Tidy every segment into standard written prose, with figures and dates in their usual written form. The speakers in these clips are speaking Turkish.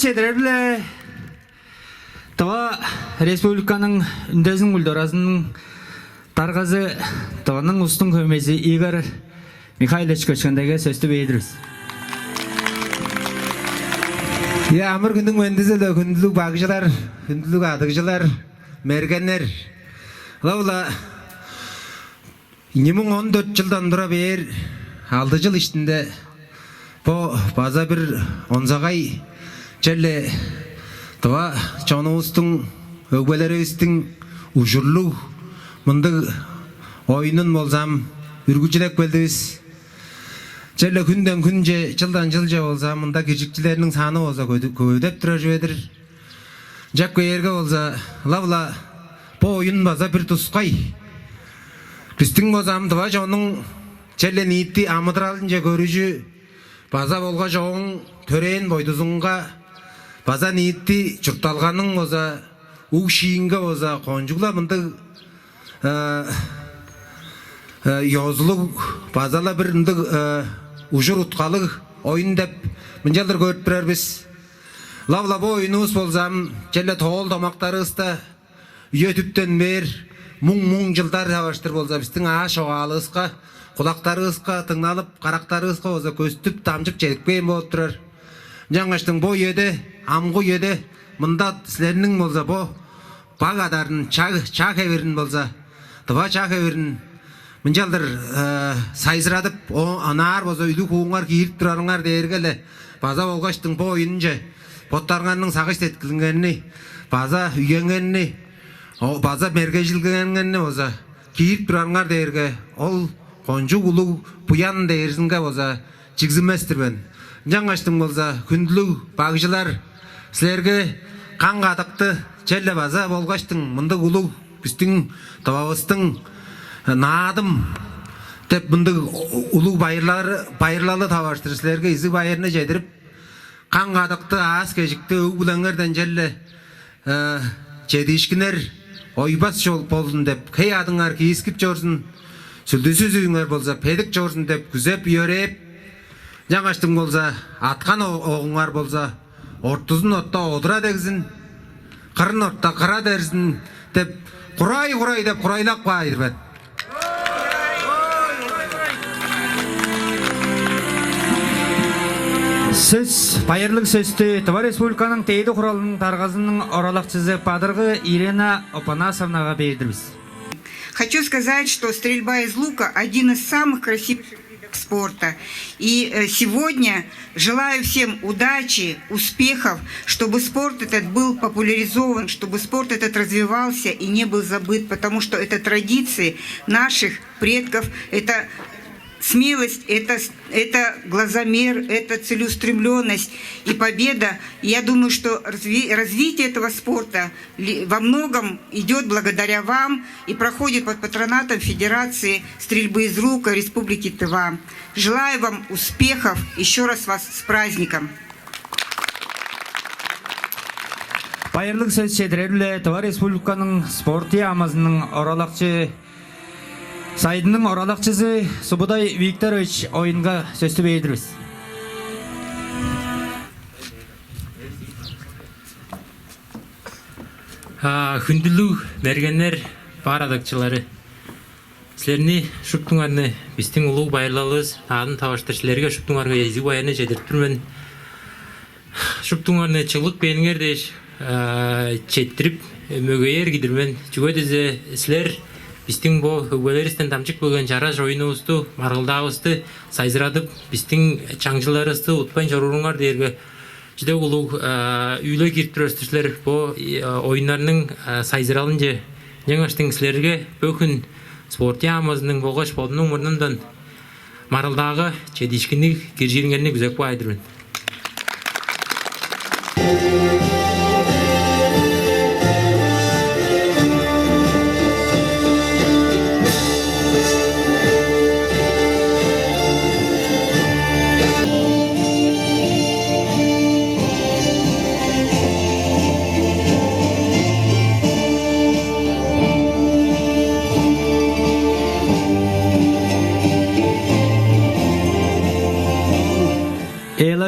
седірерлі Тыва республиканың үндезін ұлдыразының тарғазы Тываның ұстың көмесі Игорь Михайлович көшкендегі сөзді бейдіріз. Амыр күндің өндізілі күнділік бағжылар, күнділік адығжылар, мергенер. Лаула, 2014 жылдан бұра бер, 6 жыл іштінде база бір онзағай жәлі Тыва чонуыстың, өгбелеріңіздің ұжырлық мұнды ойынын болсам, үргүчілік белдіңіз. Жәлі күнден күнже, жылдан жылже болса, мұнда кешікчілерінің саны болса көйдеп тұра жөйдір. Жак көйерге болса, лавла, по ойын база бір тұсқай. Біздің болсам, Тыва жоның жәлі ниетті амыдыралын же көріжі, база болға жоғың төрен бойдызыңға, база ниетті жұртталғаның болса, ұғшиінге болса, қонжығла мұнды йозлық, базала бір ұжыр ұтқалық ойын деп мұнжалдар көріп бірер біз. Лавла бұл ойыныңыз болсам, жәлі тоғыл домақтары ұста, өтіптен бер, мұң жылдар таваштыр болса, біздің аш оғалығызға, құлақтары ұсқа, тыңналып, қарақтары ұсқа болса, көстіп, тамжып, жетікпейін болып тұрар. Жаңаштың бұл еді, амғы еді, мұнда сілерінің болса, бұл баг Адарын, ча Хевирин болса, Тыва ча Хевирин мұнжалдыр сайзырадып, анар болса, үйлі қуыңар кейіріп тұрарыңар дейіргелі, база болғаштың бұл ойыныншы, боттарғанның сағыш еткілінгеніне, база үйенгеніне, база мергежілгеніне болса, кейіріп тұрарыңар дейірге, ол қонжу ұлы бұян дейірзінге болса, жігзіместірбен. Жаңаштың болса, күнділік бағжылар, сілерге қанғадықты жәлі база болғаштың, мұнды ұлы біздің Тывабыстың надым деп мұнды ұлы байырлалы таваштыр. Сілерге ізі байырны жедіріп, қанғадықты ас кежікті өғбіліңерден жәлі жедешкінер ойбас жол болдың деп, кей адыңар кейіскіп жорсын, сүлдесіз үйіңер болса, педік жорсын деп, күзеп, үйереп, жаңаштың болса, атқан оғыңар болса, ортызын отта одыра дегізін, қырын отта қыра дерзін деп, құрай деп құрайлақ байыр бәд. Сіз байырлық сөзді Тыва Республиканың тейді құралының тарғазының оралақчызы Падырғы Ирина Опанасовнаға бердіріз. Хочу сказать, что стрельба из лука – один из самых красивых видов спорта. И сегодня желаю всем удачи, успехов, чтобы спорт этот был популяризован, чтобы спорт этот развивался и не был забыт, потому что это традиции наших предков, это смелость, это глазомер, это целеустремленность и победа. Я думаю, что развитие этого спорта во многом идет благодаря вам и проходит под патронатом Федерации стрельбы из лука Республики Тыва. Желаю вам успехов. Еще раз вас с праздником. Байырлық сөз шедірерлі Тыва Республиканың спорты амазының оралақчы сайдының оралақчызы Субудай Викторович ойынға сөзді бейдіріз. Күнділу мергенер бар адақчылары. Сілеріне шүптіңарны біздің ұлы байырлалыз, адын таваштыршылерге шүптіңарға езі байырны жедірттірмен. Шүптіңарны чылық бейінгердеш четтіріп мөгейер кедірмен. Жүгөдізі сілер біздің бұл өгбелерістен тамчық болған жара жойыны ұсты, марғылда ұсты, сайзырадып, біздің чаңжылары ұсты, ұтпайын жорурыңар дейірге. Жүде ұлы үйлі кертір өстіршілер бұл ойынларының сайзыралын же. Ең аштың сілерге бөкін спорты амазының болғаш болдының мұрнымдан марғылдағы жедешкінік кержелінгеріне күзек бұл айдырын.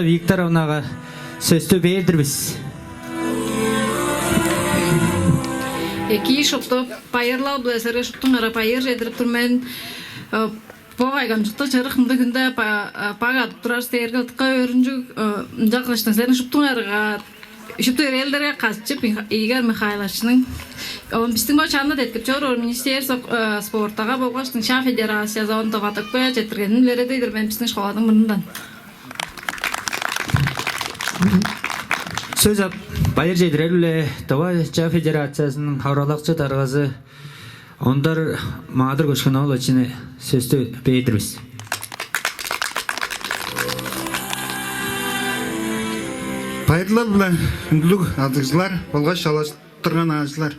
Викторовнаға сөздü бердірбіз. Eki şopta payırlar bilesere şoptun ara payır yedirip durmen Pogaygan çıktı çarıkımda günde pagat turar sergel tıka örüncük jaklaştın senin şoptun arıga şoptu eldere kaçıp iger Mikhailach'ın on bizden başında dedik çor minister sportaga boğaştın şah federasiya zonda vatak koya getirgenlere deydir ben bizden şoladım bundan. Söz bayır jedirelule Tыва Şah Federatsiyasının haralaqçı tarğazı Onдар mağdur көшкен ауыл içine сөзді бейдірбіз. Пайдалар біле үнділік адығызлар, болға шаластырған ағызлар.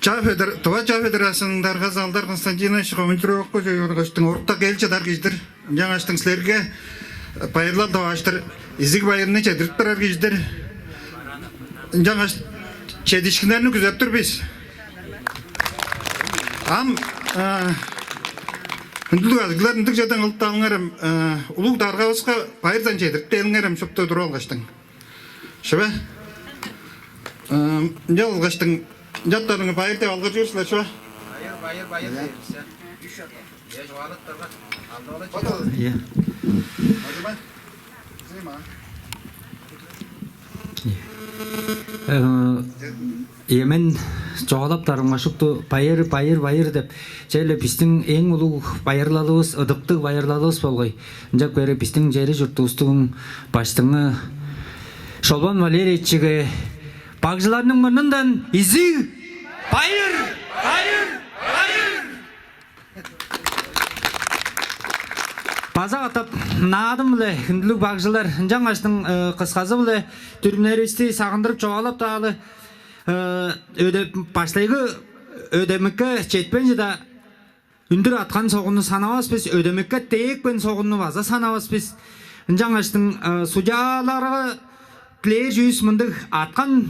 Тыва Шах Федерацияның дарғаз алдар Константинович Коментировық көзі орғаштың орықта келші дарғыздыр. Жаңаштың сілерге пайдалар даваштыр. Изік байырыны чәдірттір арғыздыр. Жаңаш чәдішкінеріні күзеп тұр біз. Ам үнділік азғылар үндік жадан ұлтталыңарым ұлық дарға осқа байырдан жедіртті еліңерім шөпті тұру алғаштың. Шыба? Жа алғаштың жаттарыңы байырды алғыр жүрсілер, шыба? Байыр. Емен жоғалап тарыңа шықты байыр деп жәлі біздің ең ұлы байырлалығыз, ұдықты байырлалығыз болғай. Жап көрі біздің жәрі жұрттығыстығын баштыңы Шолбан Валерийчігі бағжыларының мұнындан ізі байыр! База атап наадым біле, үнділік бағжылар жаңаштың қысқазы біле түрмінерісті сағындырып жоғалап тағалы баштайғы өдемікке жетпен жеда үндір атқан соғынны санавас біз, өдемікке тейекпен соғынны база санавас біз. Жаңаштың судьялары тілер жүйіс мұндық атқан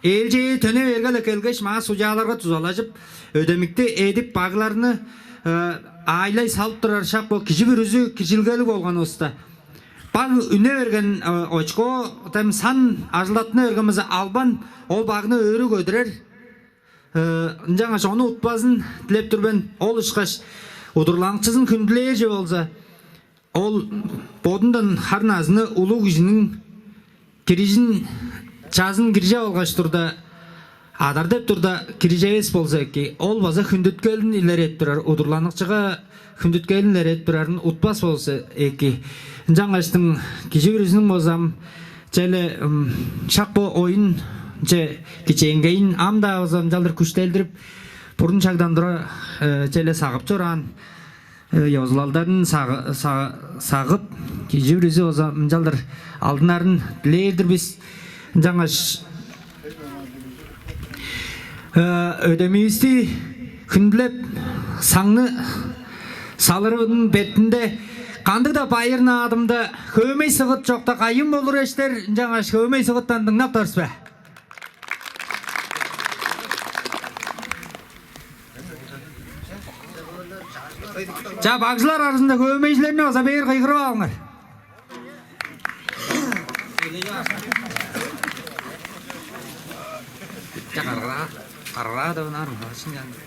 елже төне бергелі келгеш ма судьяларға тұзалажып өдемікті едіп бағыларыны айлай салып тұрар шақ бол кіші бір үзі кішілгелі болған осыда. Баг үне берген очко сан ажылатыны өргімізі албан ол бағыны өрі көдірер. Жаңа жоны ұтпазын тілеп түрбен ол ұшқаш ұдырлаңқшызын күнділер же болса. Ол бодындан харназыны ұлы күжінің кережін жазын кірже олғаш тұрда. Адар деп тұрда кірежевес болса ке, ол база хүндіткелін илер ет тұрар, ұдырланықчыға хүндіткелін илер ет тұрарын ұтпас болса еке. Жаңаштың кеше бірізінің бозам, жәлі шақ бұл ойын кеченгейін амда бозам жалдыр күштелдіріп, бұрын шағдандыра жәлі сағып тұран, яузылалдарын сағып, кеше бірізі бозам жалдыр алдынарын лейдір біз. Жаңаш өдемейісті күнділеп саңны салырының бетінде қанды да байырна адымды көмей сығыт жоқта қайым болыр ештер. Жаңаш көмей сығыттан дыңнап тұрсы бә. Жа бағжылар арасында көмейшілеріне оса бейір қиғырып алыңыр. Қарыра да ұнарым ғашын жаңды.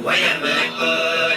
Wait a minute,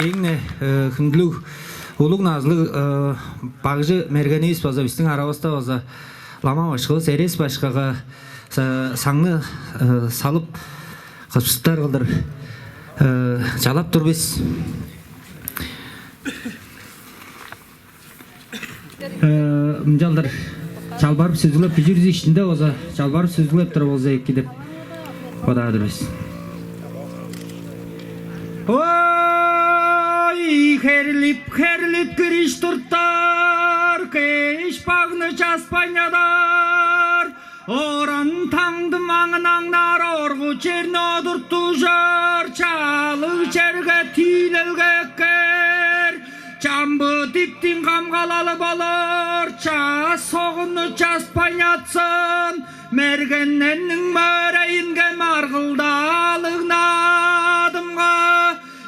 Эң хүндлүү улуг назлы багжы мергенис база бистин арабаста база лама башкы серес башкага саңны салып кыпчыктар кылдыр жалап турбиз. Мынжалдар чалбарып сөзүлөп жүз ишинде база чалбарып сөзүлөп тура болза эки деп кодадырбыз. Херлип кириш турттар, кеш багны часпайнадар, оран таңды маңын аңнар, оргу черне одурту жар, чалык жерге тийлелгекер, жамбы диптин камгалалы болор, час согуну часпайнатсын, мергенненнің мөрейінге маргылдалык надымга,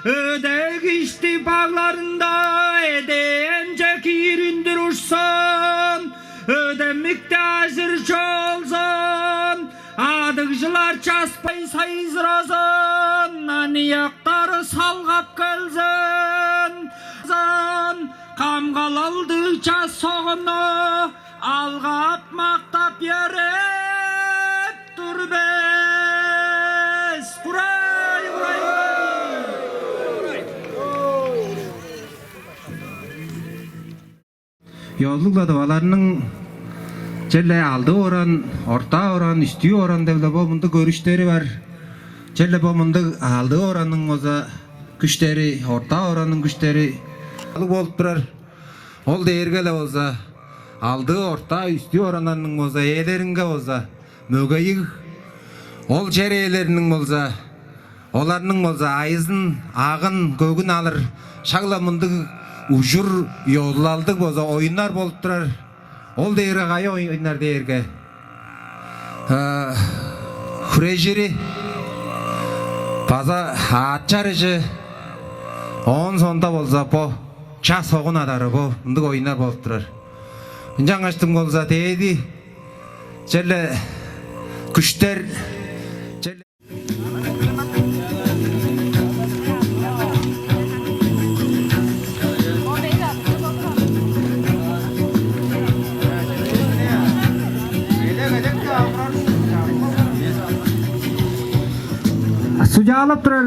ödek içti bağlarında edence kirindür uçsun, ödemikte hazır olsun, adıkçılar çaspay sayızrasın, aniyakları salgap gelsin, kamgal aldıkça soğunu algap maktap yerep durbez. Kuray kuray. Yollukla davalarının celle aldı oran, orta oran, üstü oran devle bomunda görüşleri var. Celle bomunda aldı oranın oza güçleri, orta oranın güçleri alıp olup durar. Ol değergele oza aldı orta, üstü oranlarının oza eğleringe oza mögeyik. Ol cereyelerinin oza olarının oza ayızın, ağın, gögün alır. Şaglamındı ujur yollaldık boza oyunlar bolup turar. Ol değeri gaya oyunlar değerge. Hurejiri baza atçarıcı on sonda bolsa po ças soğun adarı bu ındık oyunlar bolup turar. Incan açtım bolsa deydi celle güçler celle Sujalap turar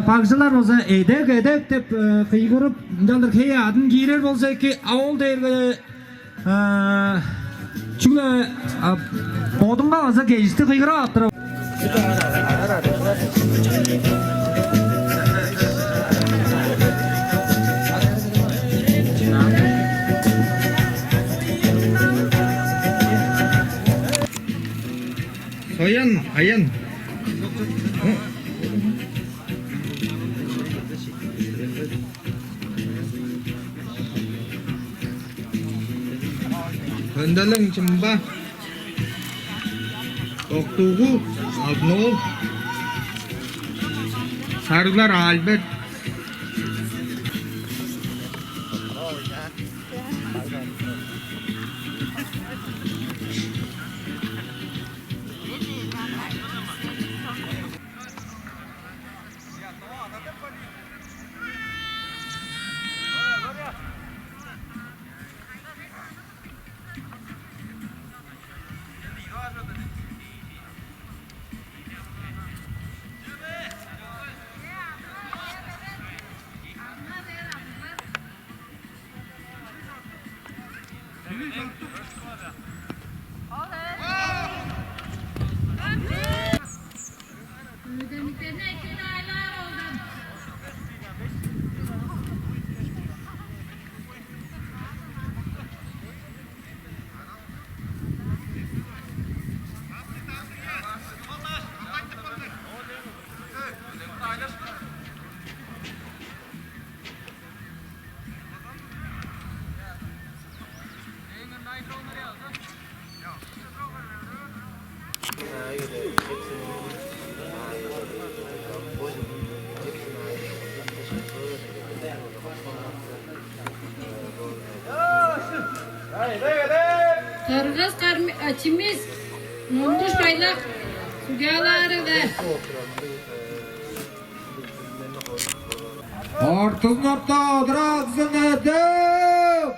bagжылар болса edek деп кыйгырып жалдыр кей адын кийрер болса эки ауыл дээрге чүглө бодунга болса кейисти кыйгырып аттырып Аян Höndeleng cemba Oktuğu Abnol Sarılar Albert Udachimiz Monduş paylak Sugaları da Ortun orta draksın edip.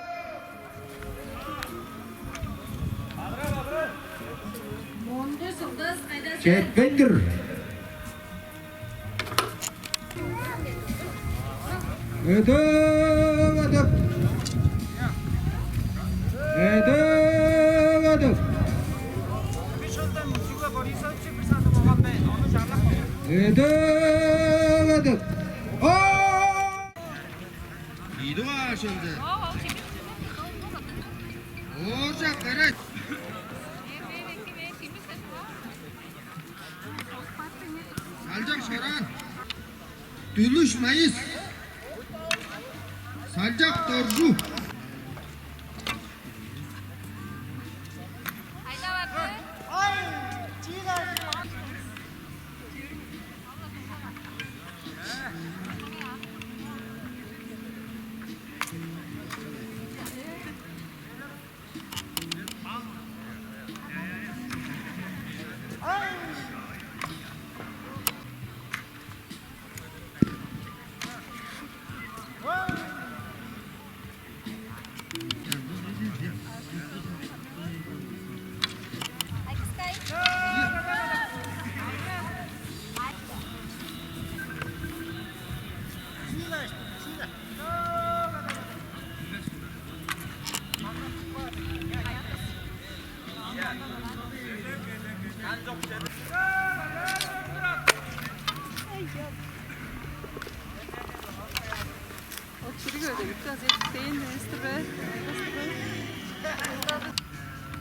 Monduş Sıldas Kayda Çetbendir. Edip edip. Edip edip. Edip edip. 이동하 선수. 오자 그래. 살짝 소란. Düşmeyiz. Salcak torcu.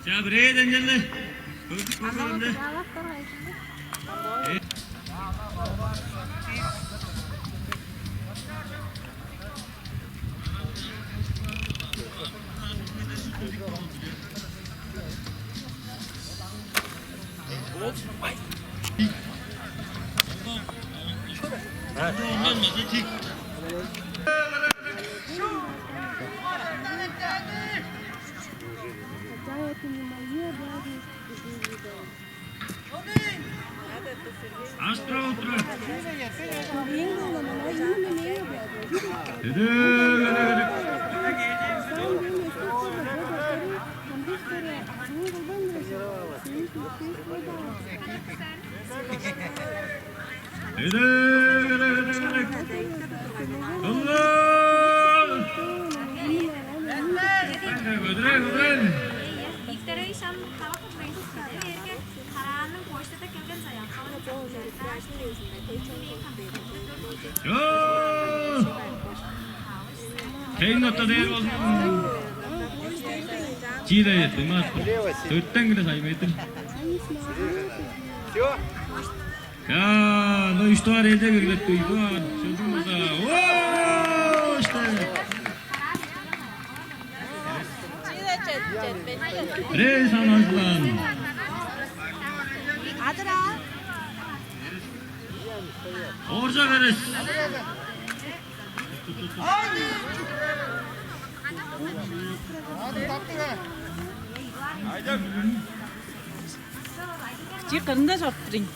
자, 브레이드 안젤레. 거기 Kein notta değer olsun. Çiğde yetti mi? Dörtten güne saymaydım. Ya, no işte var elde bir gület koydu. Çocuğumuza. Ooo işte. Reis anaslan. Adara. Orca veres. Chỉ cần đó sọt trình.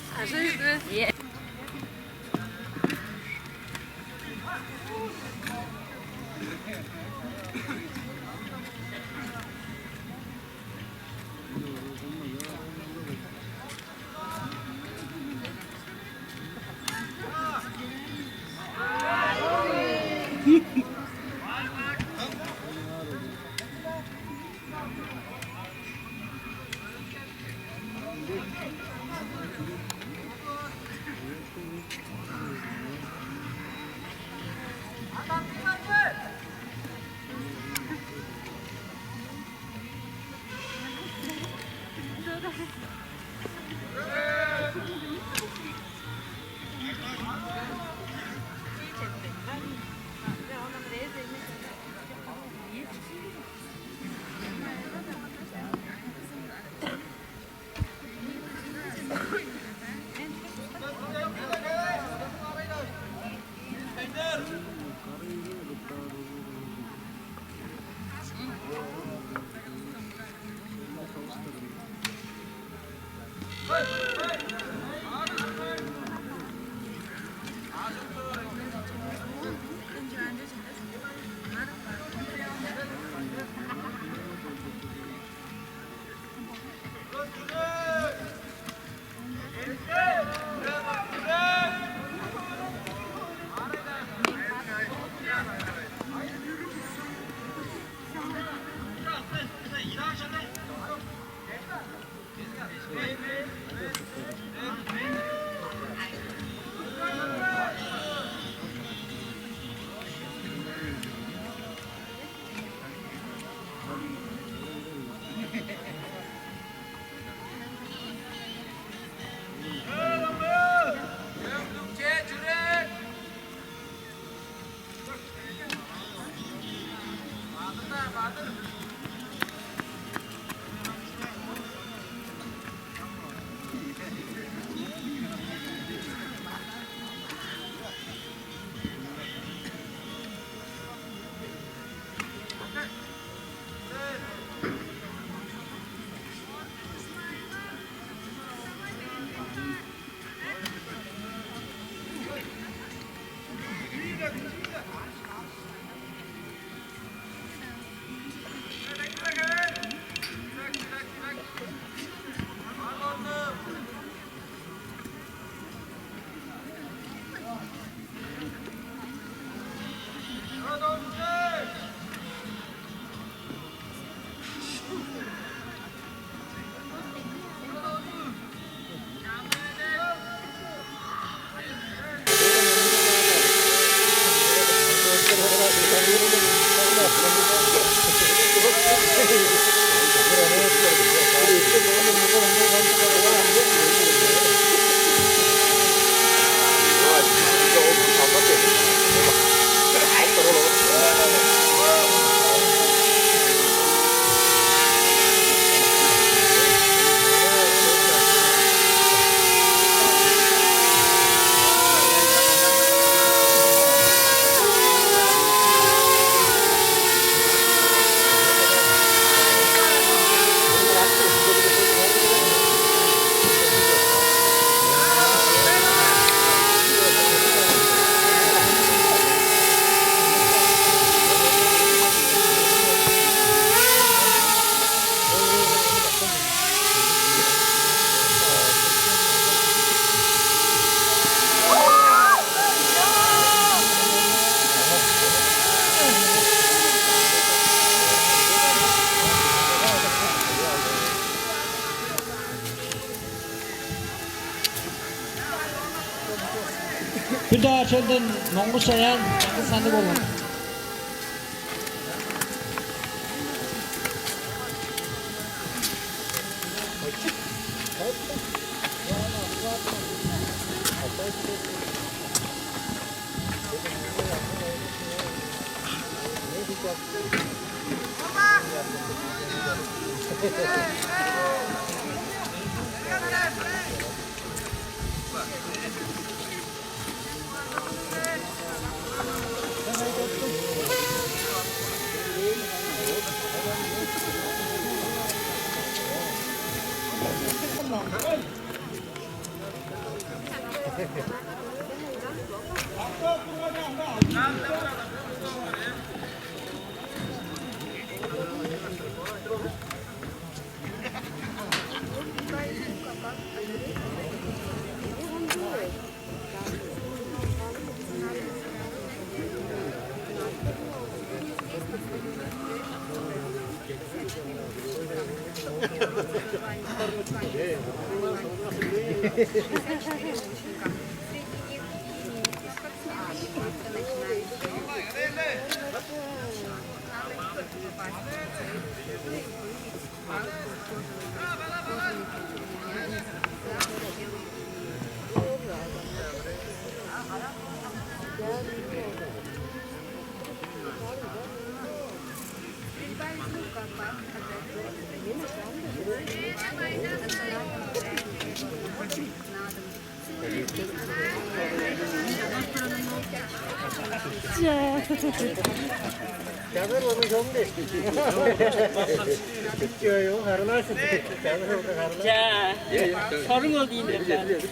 Bir daha çöldün Nongu Sayan, sandık olan. 자, 서른 어디인데?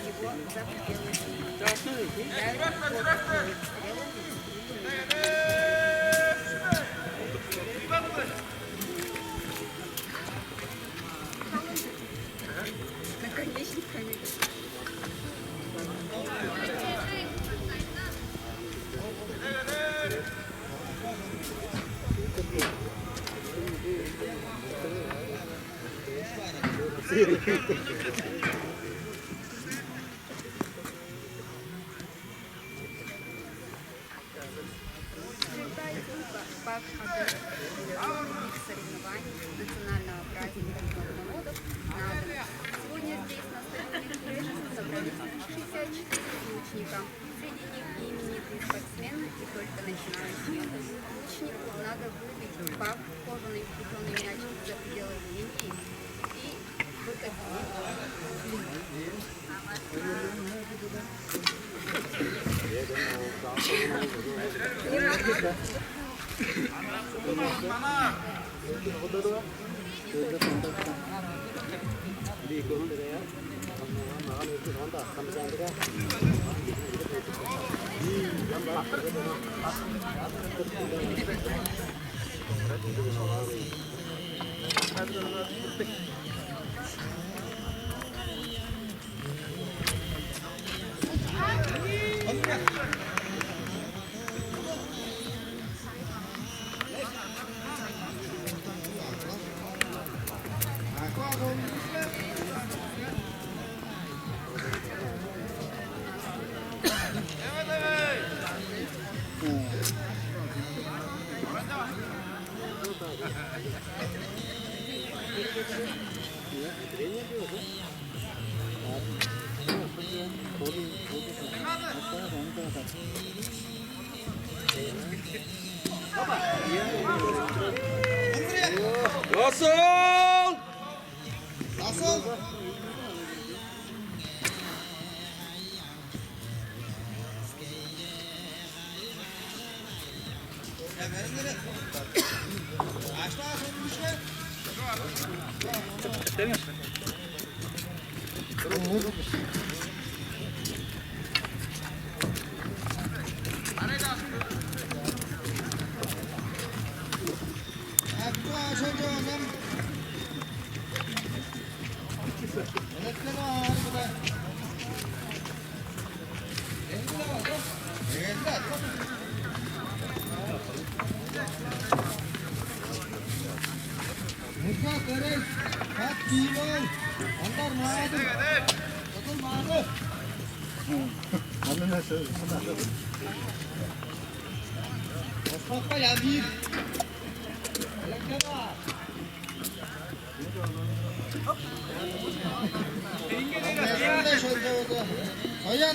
Соревнований национального праздника народов на Адар. Сегодня здесь на стадионе Хевири собрались 64 лучника. Среди них и именитые спортсмены, и только начинающие. Лучнику надо выбить пак, кожаный крупный мячик за пределы линии и выкатить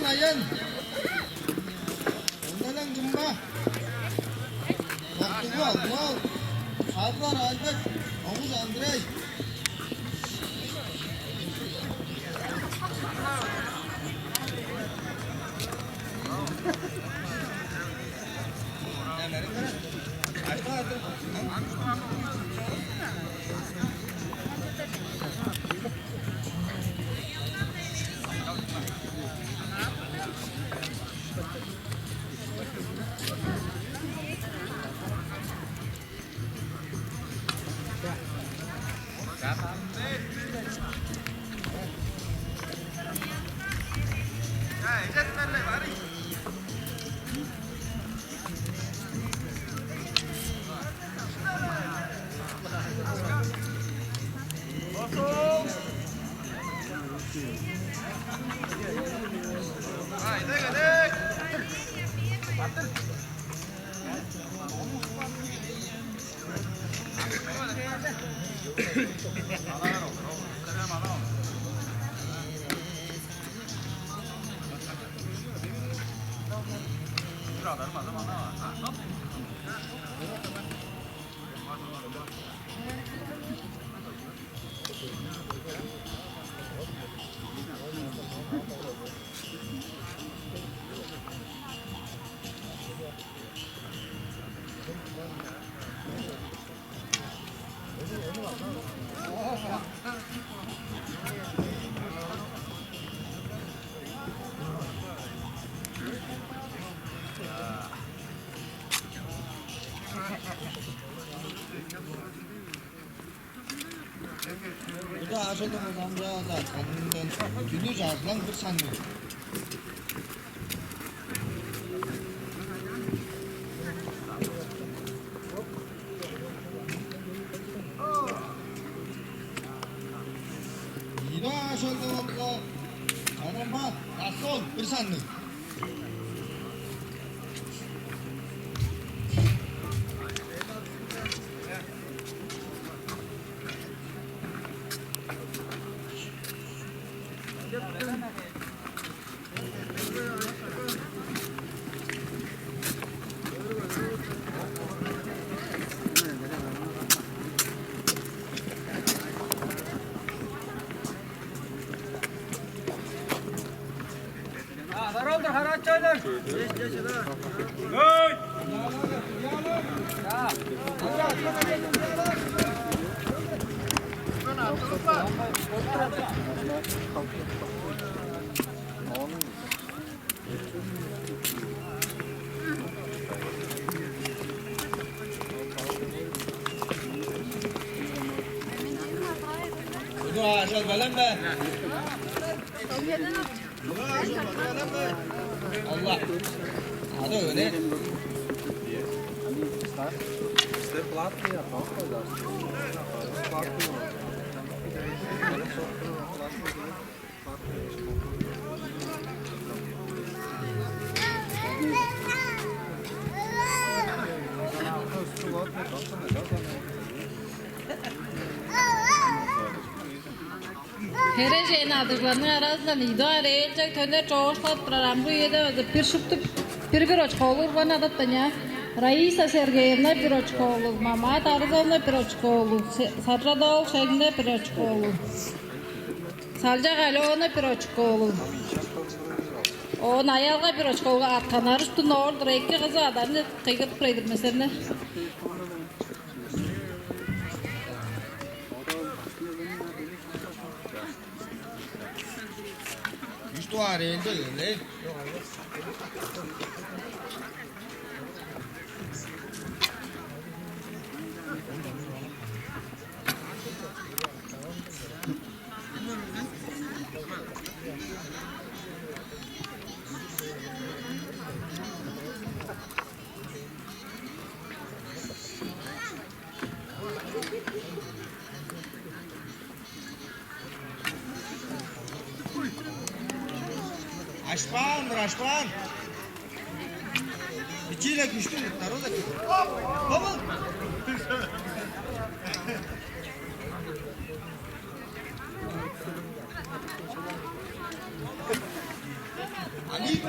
Ayan. Ondan cumba. Waktu gua, Abar, Albert, Oğuz, Andrei. Burada aşağıdığımız amcalar kanundan günü yazılan bir sandık. Yine aşağıdığımızda kanundan yazılan bir sandık. Allah. Ada öyle. Herejeğin adırlarının arasından idare edecek tönder çoğuşlat programı üyede bir şıptı bir açık olur bana adattanya. Raisa Sergeyevna bir açık olur, Mamat Arzovna bir açık olur, Satradol Şegne bir açık olur, Salca Galovna bir açık olur. O Nayalga bir açık olur, Atkanar üstüne ordur, iki kızı adamı kıygıp kıydırmasını. Var elde öyle. Aşpan. İçiyle güçlü yurtlar o da güçlü. Baba. Ali.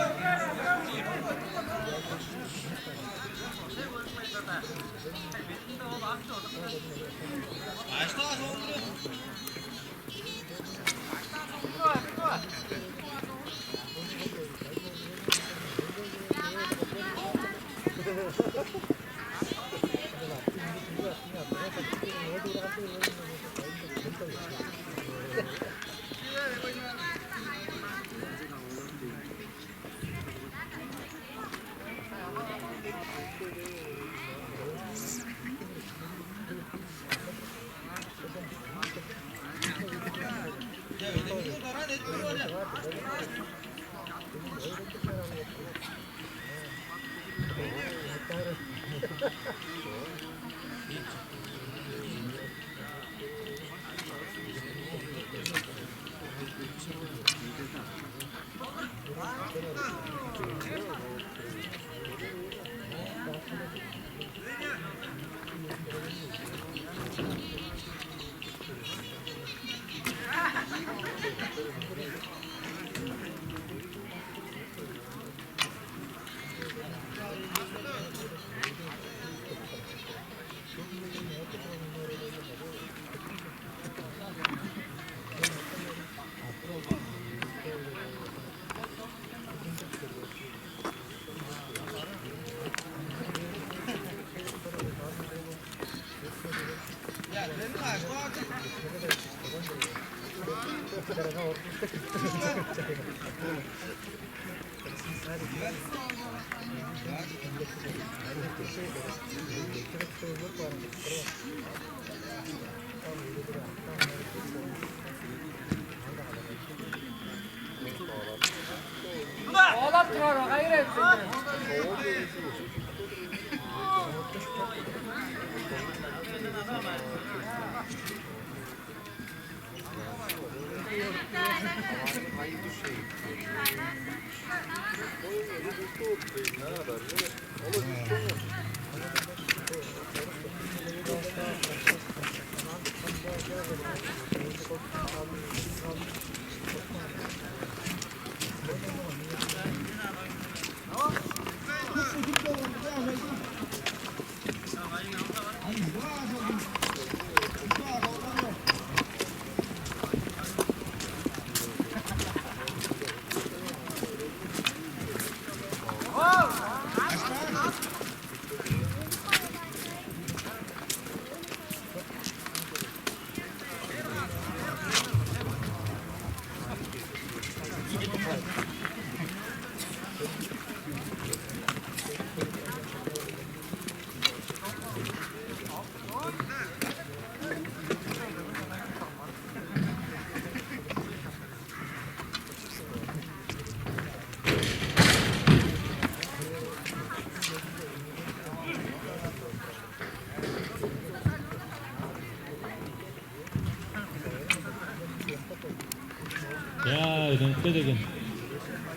Ya ödönükte degen.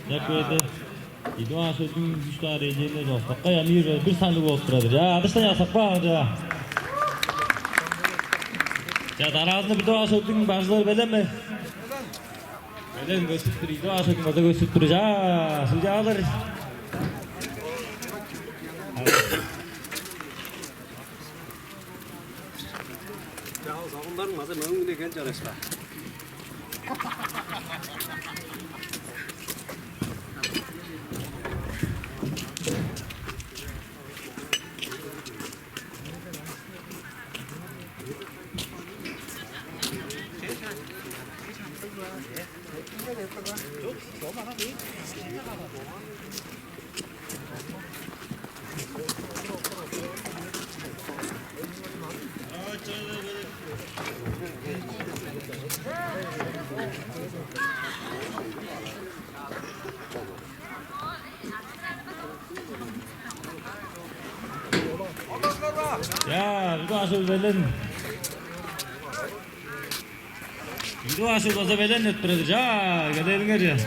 Yaköyde İdvan sözün güçleri ecelinde yok. Bakka ya bir sandık olup duradır. Ya dıştan yasak var ya. Ya darazını bir doğa sözün başları beleme. Belin gösterip ido aşık maza gösterip duracağız. Sucalar. Onların mazı mağın ne genç arasında. Ya, ido aşık belin. İdo aşık maza belin ettirdi. Ya, gidelim ya.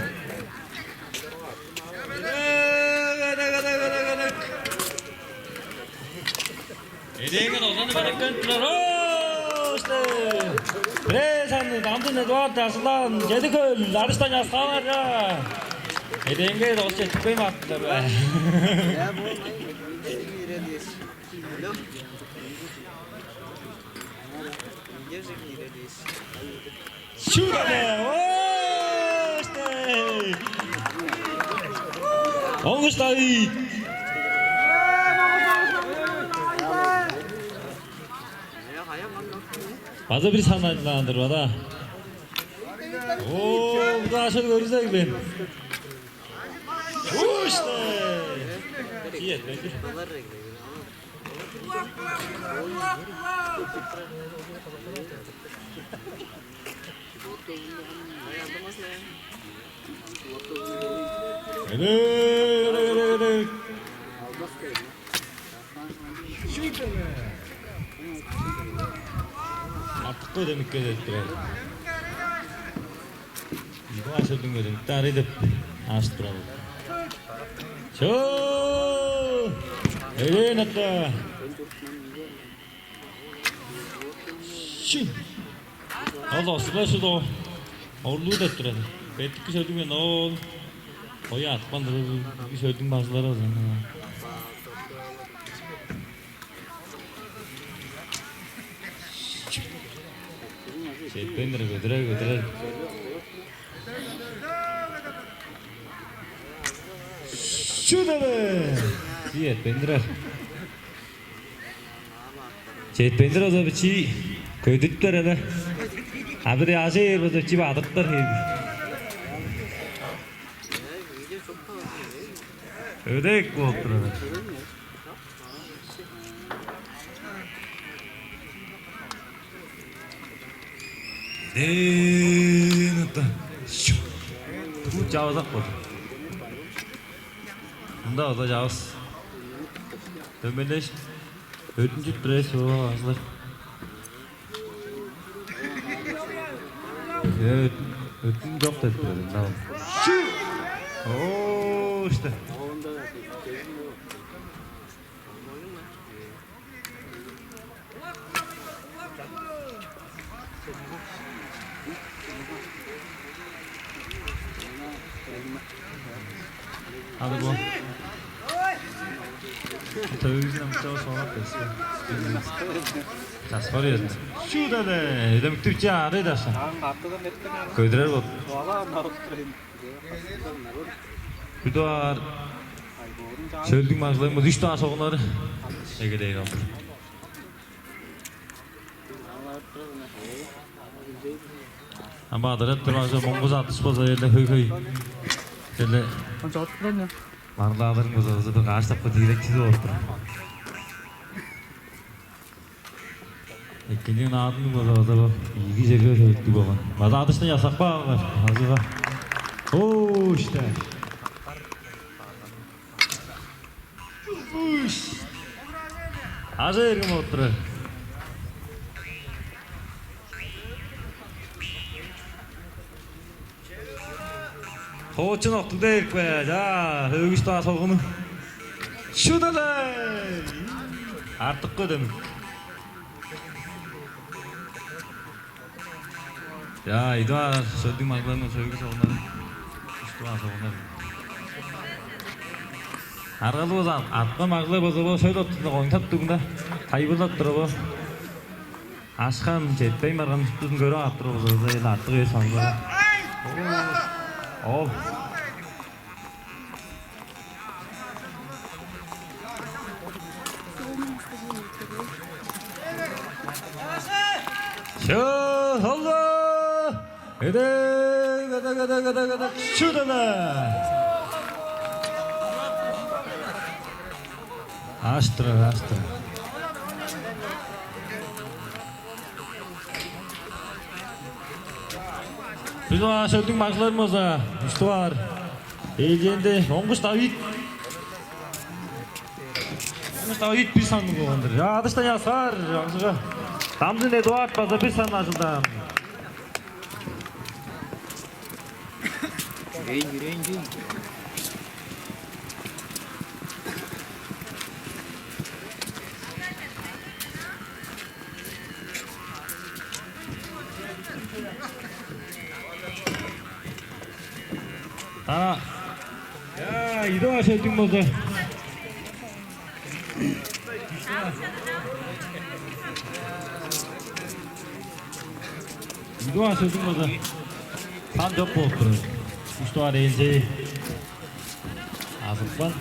Edeğin olanı bırakın işte. Presan damdın Eduard Aslan Cediköl Arıstan yazsalar ya. Edeğin dosya çıkmayı mı attılar be? Ya bu İreliyiz. Alo. Gerçekten İreliyiz. Şurada işte. Ongustay. Bazı bir sanatçılardır o da. Oo, bu da aşağı görürüz ben. İşte. İyi et bence. Öyle. Artık da demek ki ettiler. Bu aşırı demek. Tarih edip astral. Çoo. Öyle natta. Şi. Allah sılaşı da orluğu da ettiler. Bettik söyledim ya ne ol. Oya atman da bir söyledim bazıları o zaman. Götürer. Şurada be. Siyet bendirer. Siyet bendirer o da bir çiğ. Köydüktür hele. Abi de aşağı yer bazı çiğ bağırtlar hep. Ödek bu oturur. Hatta. Bu cavazak oldu. Bunda o da cavaz. Dönmeleş. Ödüncü pres o ağızlar. Evet. Ödüncü yok da ettirelim. Tamam. Ooo işte. Hadi bu. Televizyon bir tane sonra pesme. Kas var ya. Şurada ne? Demek Türkçe arayı da sen. Köydürer bu. Bir de var. Söyledik mazlarımız 3 tane soğunları. Ege değil oldu. Ama adalet durmazsa Monguz atış boza yerine höy. Şöyle. Marlaların bozağızı bir karşı tapı direksiz oldu. İkinci adını bozağızı bu. İyi geliyor söyledik baba. Maza atışını yasak bağlar. Hazır var. Ooo işte. Hazır mı oturur? Hoçun oktu değil be ya. Hövüş daha soğunu. Şurada da. Artık koydum. 야, 이도아 저등 막으면 저기서 오늘 işte 와서 오늘. Аргалуус атка маглай болсоо шойд оттон онтап дүгнэ тайбулат дөрөв. Ашхан жеттэй марган зүтэн görө аттыр болсоо энэ атгыг сонгоо. Оо. Шо холло. Гада шудана. Астра. Biz söylediğim maçlarımıza işte var. Eğlenceli. Onguş David bir sandık olandır. Ya dıştan yasar. Tamzın Eduard bazı bir sandık açıldı. Yüreğin. 아, 야, 이동하셔야 된 거죠. 이동하셔야 된 거죠. 산 접고 그래. işte var iyice. Azıcık.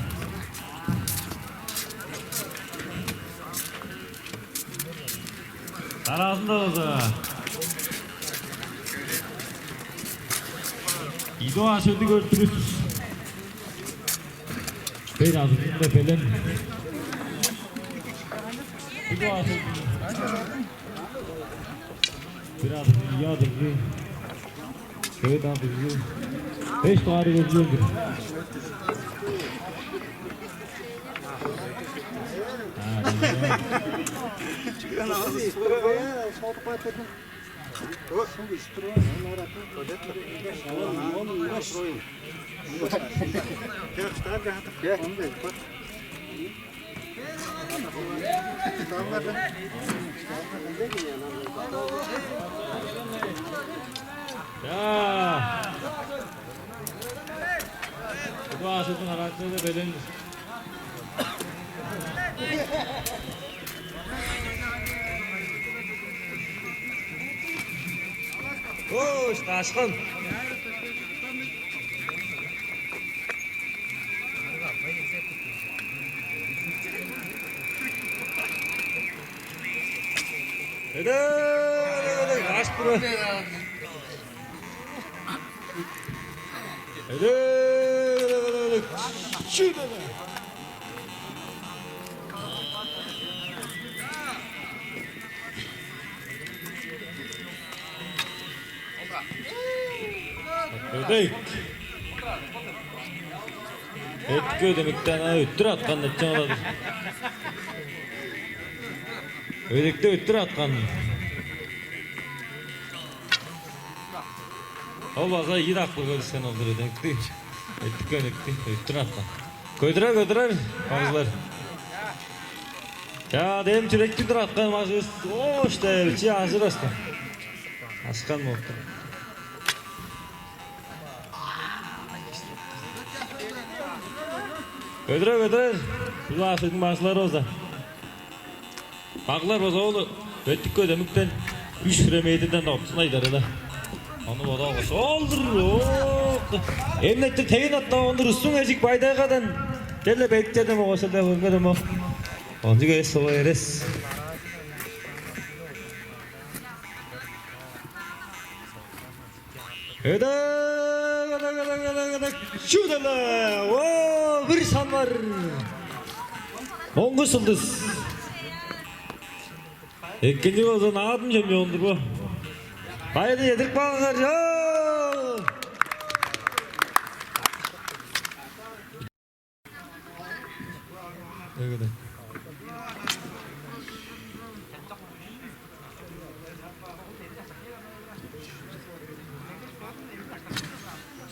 Tarafında olsa. 이동하셔도 görüşürüz. Biraz da falan. İdoğaşödü. Biraz yadır. Evet abi. 5 tane gözlüyordur. Ya. Bu aşırı hareketleri belirli. Hoş, aşkım. Hadi, aç bura. Hadi, şurada. Hadi. Etki demekten öttür atkan etken ödekte öttür atkan. O baza iyi dakika görüşsen olur ödekti. Etki öttür atkan. Köydürer bazılar. Ya dem çüreklidir atkan bazı. O işte bir şey hazır askan. Askan mı oldu? Köydürer. Bu aşırı maaşlar olsa. Bağlar olsa oğlu. Öttük ödemekten 3 fremeydinden de optun aydarı. Onu boda olsa olur. Emnettir teyin atla ondur üstün ecik bayda kadın. Gelle bekledim o şöyle vurmadım o. Oncu göğe sova eres. Öde. Şurada. Oo, bir san var. Ongu sıldız. İkinci olsa ne yapayım cemiyondur bu. Haydi yedik bağlar ya. Evet.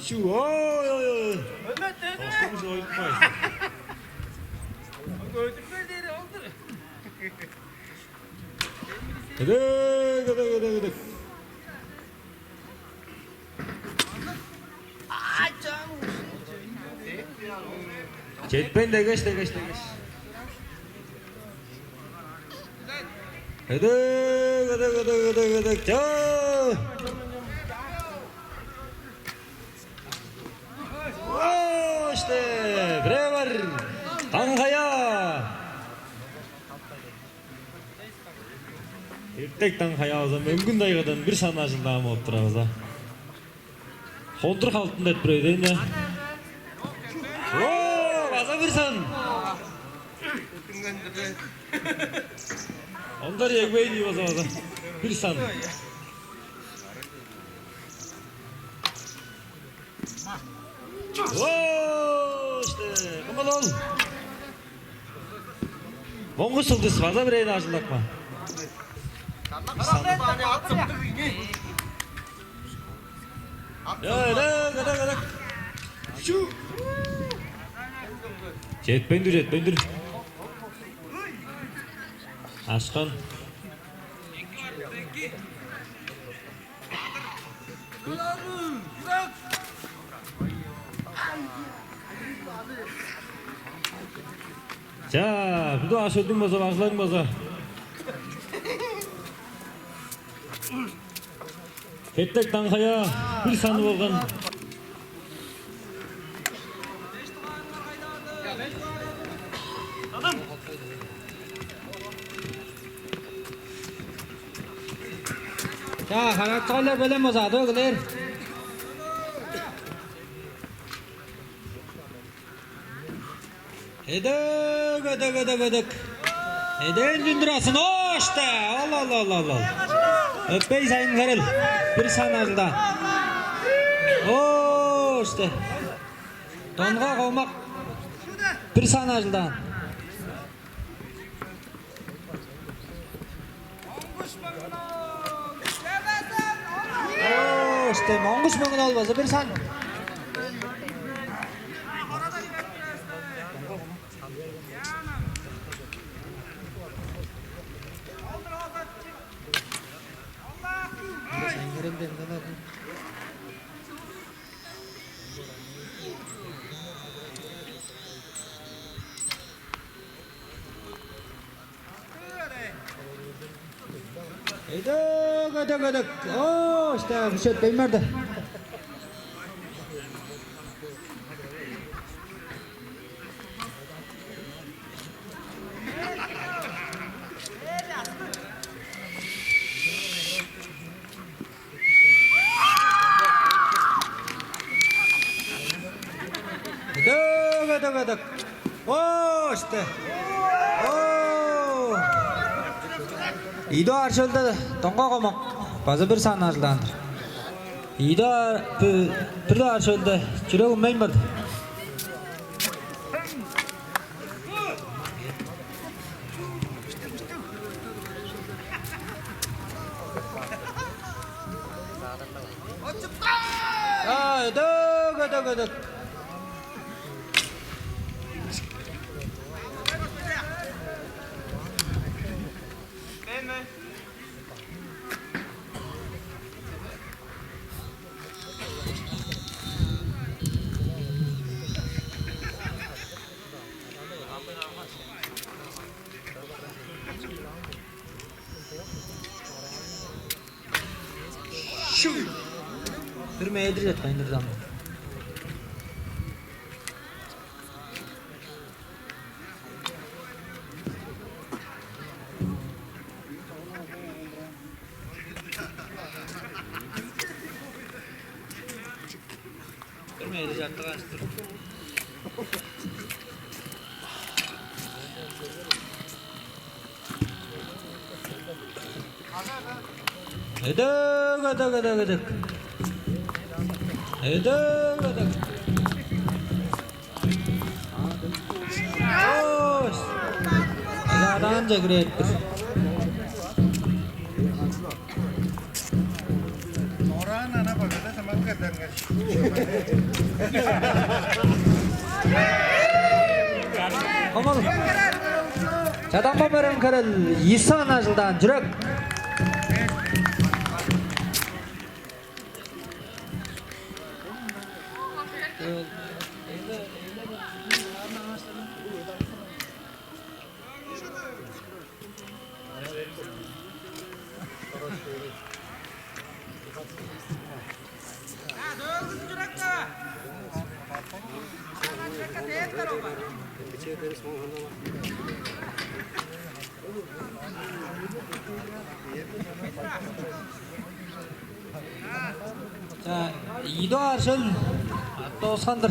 Şu oy. Dostumuz oyutmayız. Gördükleri oldu. Hadi. Жетпен дегеш. Гыдык. İşte bire var. Tankaya. Ertek tankaya olsa mümkün dayıgadan bir sana жылдам болып тұрабыз да. Холдыр қалтында етіп бірейден ja. База bir сан. Onlar yegmeyin iyi baza. Bir сан. İşte kımıl ol. Mongu sıldız baza bir eyni acıldakma. Gıdık. Жетпендір. Ашқан. Ja, bu da aşırdın baza, başladın baza. Kettek tankaya bir sanı bolgan. 자, 가락걸레 별em baza, dögüler. Gıdık. Eden dündürasın, işte. Allah. Öpmeyi sayın karıl. Bir sanarda. İşte. Donga kovmak. Bir sanarda. İşte monguş mongul olmasa bir san. Gıdık. İşte bir şey etmeyim Gıdık. İşte. İdo arşıldı, tonga komak. Bazı bir san arşıldandır. İdo bir de arşıldı, çürek ummayın bardı. Gıdık. Bir meydir etmeyin zaman. Bir meydir etmeyin zaman. Gıdık. Adardan cegrettir. Orang anak bagada sama kadang guys. Kamal. Çadan babarın karıl İsa nazıldan cürek. 자, 이도하실 또 선들.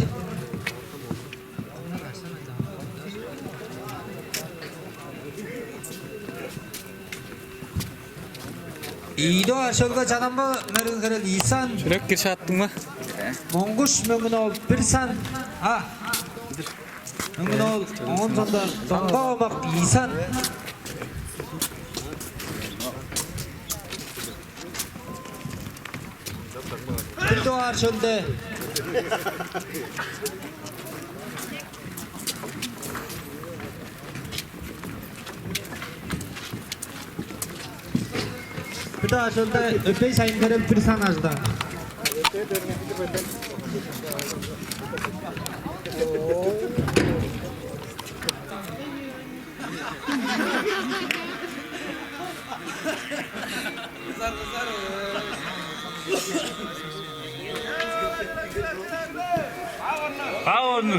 이도하실가 자남부 메르그를 이산. Sürekli çattın mı? Monguş mümkün ol bir san. Mümkün ol 10 sonda donga olmak isan. Bir doğar şölde. Bir doğar şölde öpey sayın kerem bir san azda. Paon.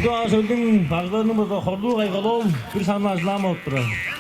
Bu aşıldım bazılarını burada horluğu kaygalım bir sanma azlama oturur.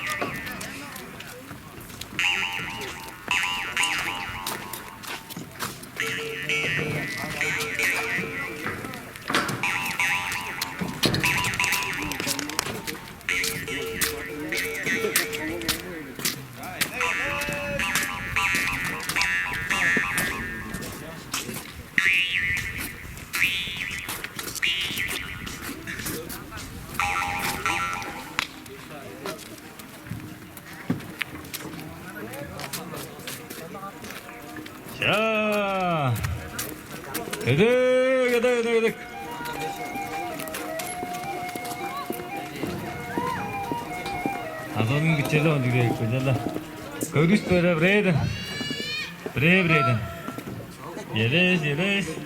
자, 가득. 아선 그체로 언제 그랬거든요. 거기서 브레이드. 예레스.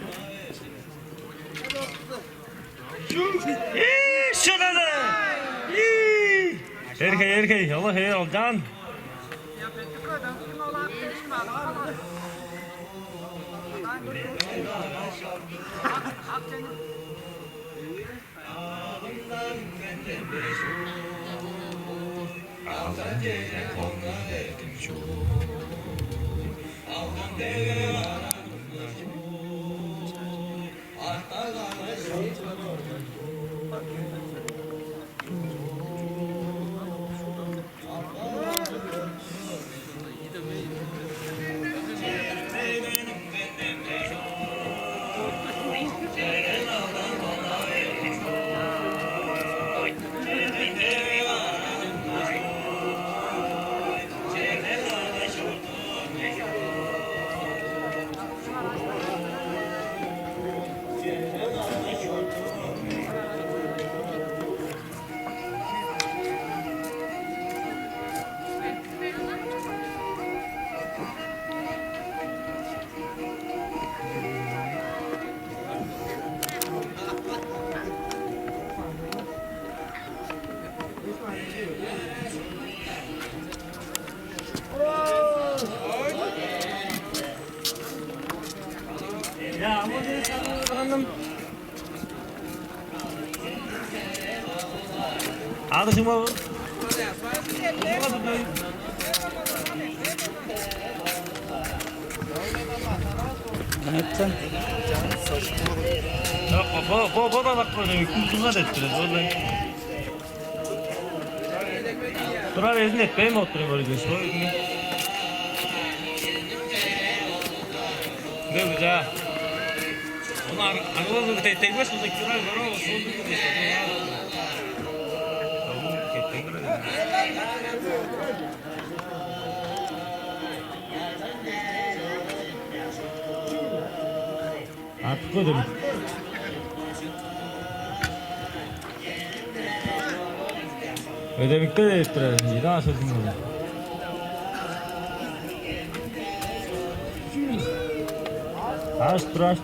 şanadı. Erkek, Allah hayır oldan. Ya, bu hanım. Adışım var. Neden? Bu da bak böyle kultuğa ettiler vallahi. Durar ezin etmeye mi oturuyor böyle göz? Ne güzel. Onlar anılarını tekmez mi? Tekrar var o son bir Atladım. Ödemekte de ettiler. Daha sözüm oldu. Astro.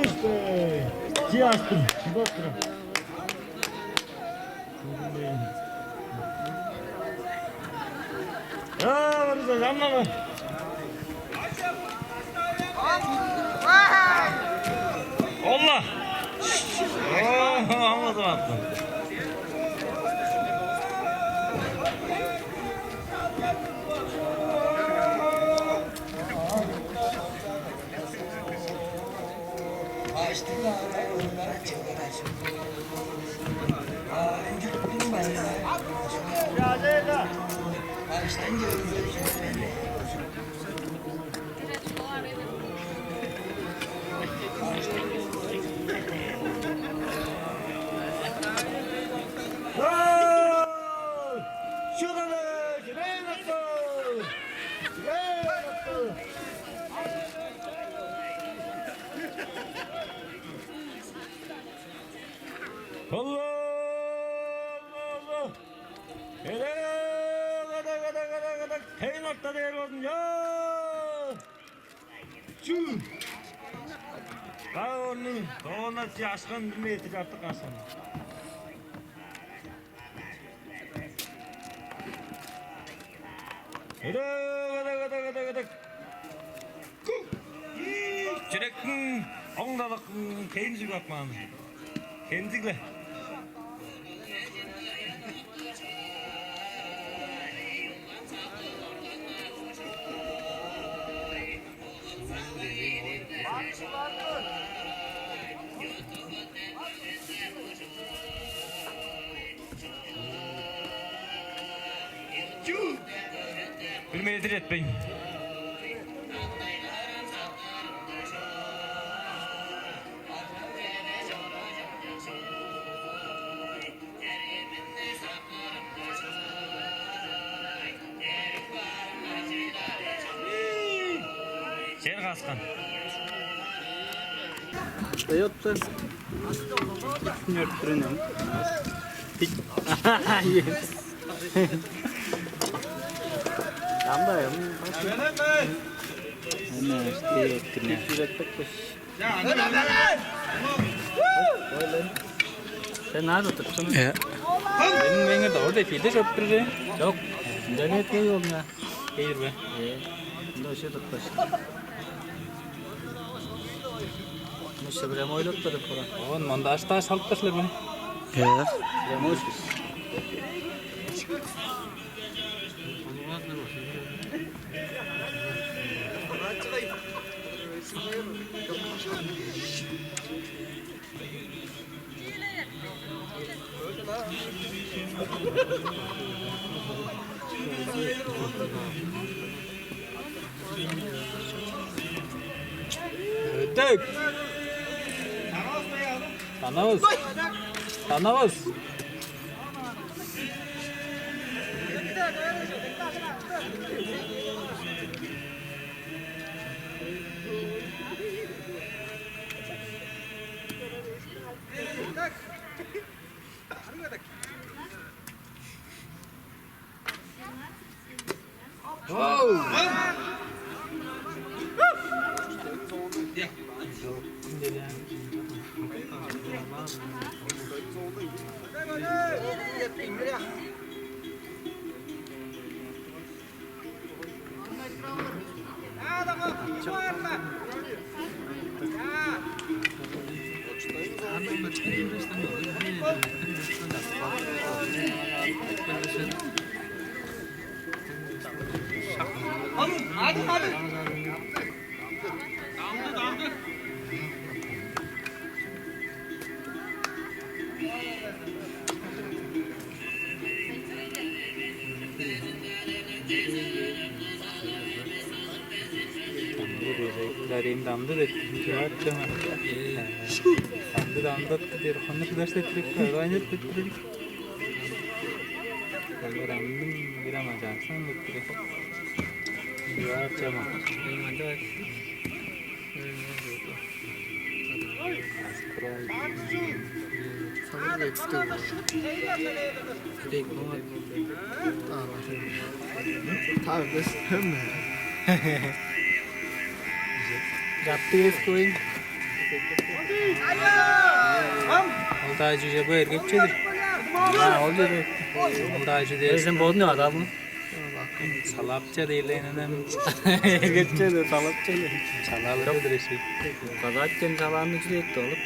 işte. Cihastım. Bakın. Ya varız da anlama. Allah. Anladım attım. Aşkın 1 metre artık aşkın. Çerek'in ondalık kendisi bakmağını. Kendisiyle. Bilmeyedir etmeyin. Sen kaskan. Yaptın. Yürütürüm. Yes. Tamam. Ana işte yürütürüm. Sen nerede tutsun? Ya. Benim de fide yaptırdı. Yok. Denet ne yoluna? Hayır be. Doşa tutmuş. Musta bir moyluk da falan. On mondaş taş alıp taşlar ben. Ya. Remoş. Tek. Tanavuz. Tanavuz. Oh! Damdı da kilometre mi? Damdı diyor. Onu da işte aynı tutturuyor. Kalau random kira macasan gitu. Dua cama. Yang ada. Sama itu. Dek banget. Harus hem. Gratis kuing. Olda cüce bu erkekçedir. Ha oldu. Olda cüce. Sen bodun ne adamı? Salapça değil enem. Erkekçedir, salapçadır. Salalıdır eşi. Kazatken salanın içine etti olup.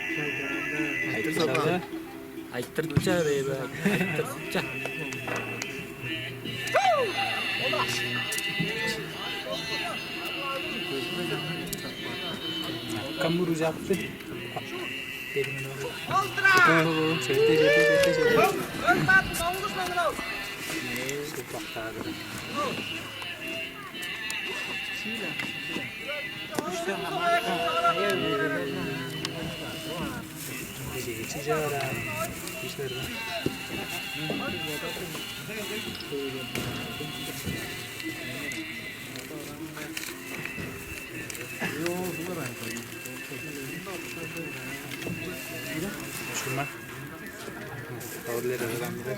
Aytırsa. Aytırça değil. Aytırça. Kamu rujaktı. Şunlar. Tavırları falan bir de.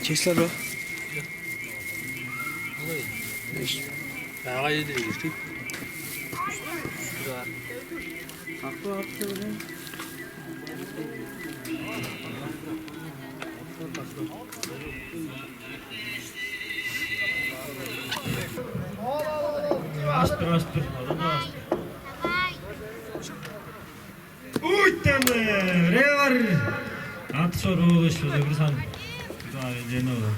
Çekler o. Daha iyi değil işte. Haklı öyle. Astır. Uytanı, ne var? At soru oluştu da bir san. Bir tane cene olur.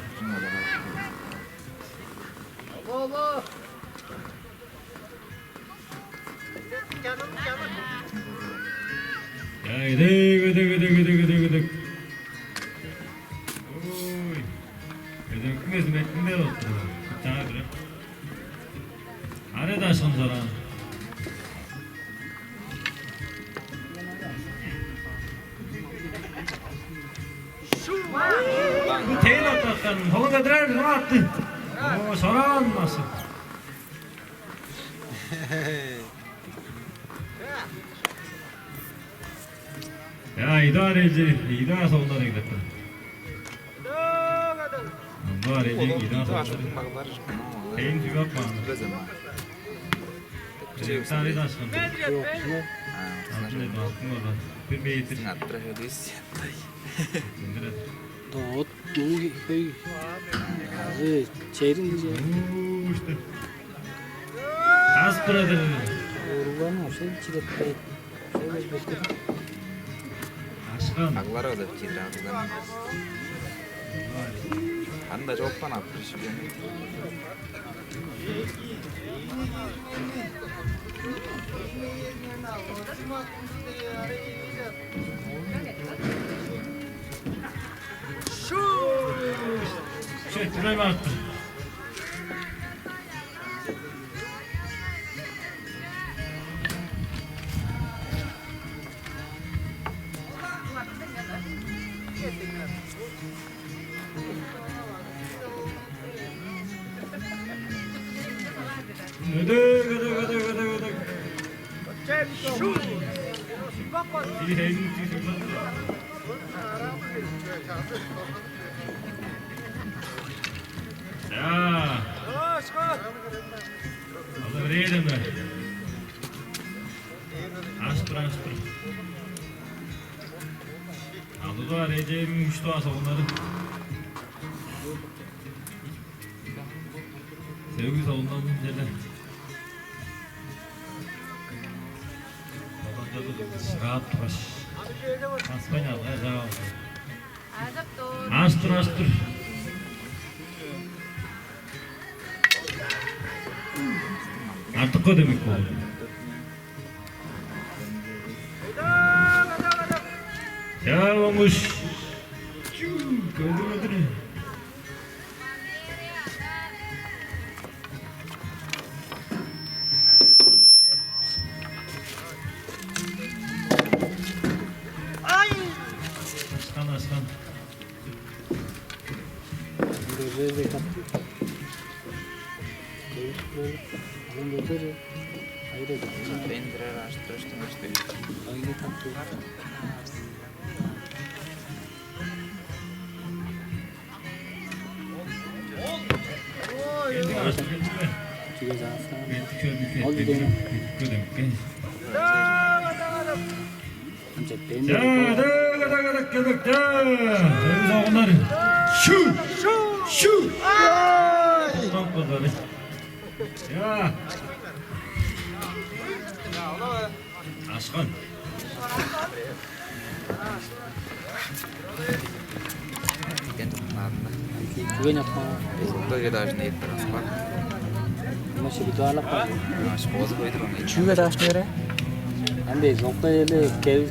Ya gıdık. Oy. Gıdık metninde oldu. Bir tane bırak. Arada son zaman. Bu teyil ataktan koluna direr mi attı? O soran nasıl? Ya idareci, idare sonlara gidelim. İdareci, idare sonlara. Teyin tüy yapma. Tane daha sonra. Yok, ne? Bir metre. Doğut, doğu, köy. Evet, çeyrin diyeceğim. İşte. Az paradır. Urban o şey çiğdetmeyi. Şöyle bekle. Aşkım. Aklara da fikir aldılar. Anda çoktan atmış. Şuraya baktım. Gıdık. Ya. Allah verelim mi? Astır. Aldılar Recep'in 3 doğası onları. Sevgi savundan şeyler. Rahat baş. Aspanya da Astır. Artık o demek oldu. Ya olmuş. Gördün. Aslan. Aşkın. Gue nyapa. Besok даже нет транспорта. Masih ritual apa? Способ itu orang itu. Juga dah sendiri. Ande zokta ele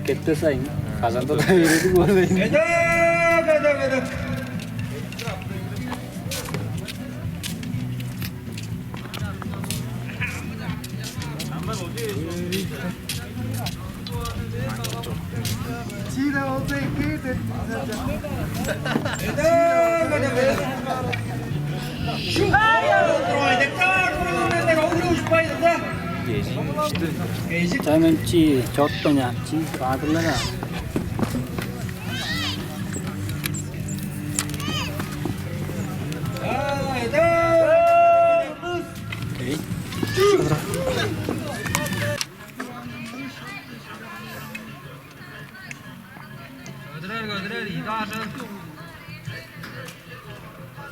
kete saing. Kazan to tadi itu gue lagi. Jangan ci contohnya ci adalah Gödrer idarın.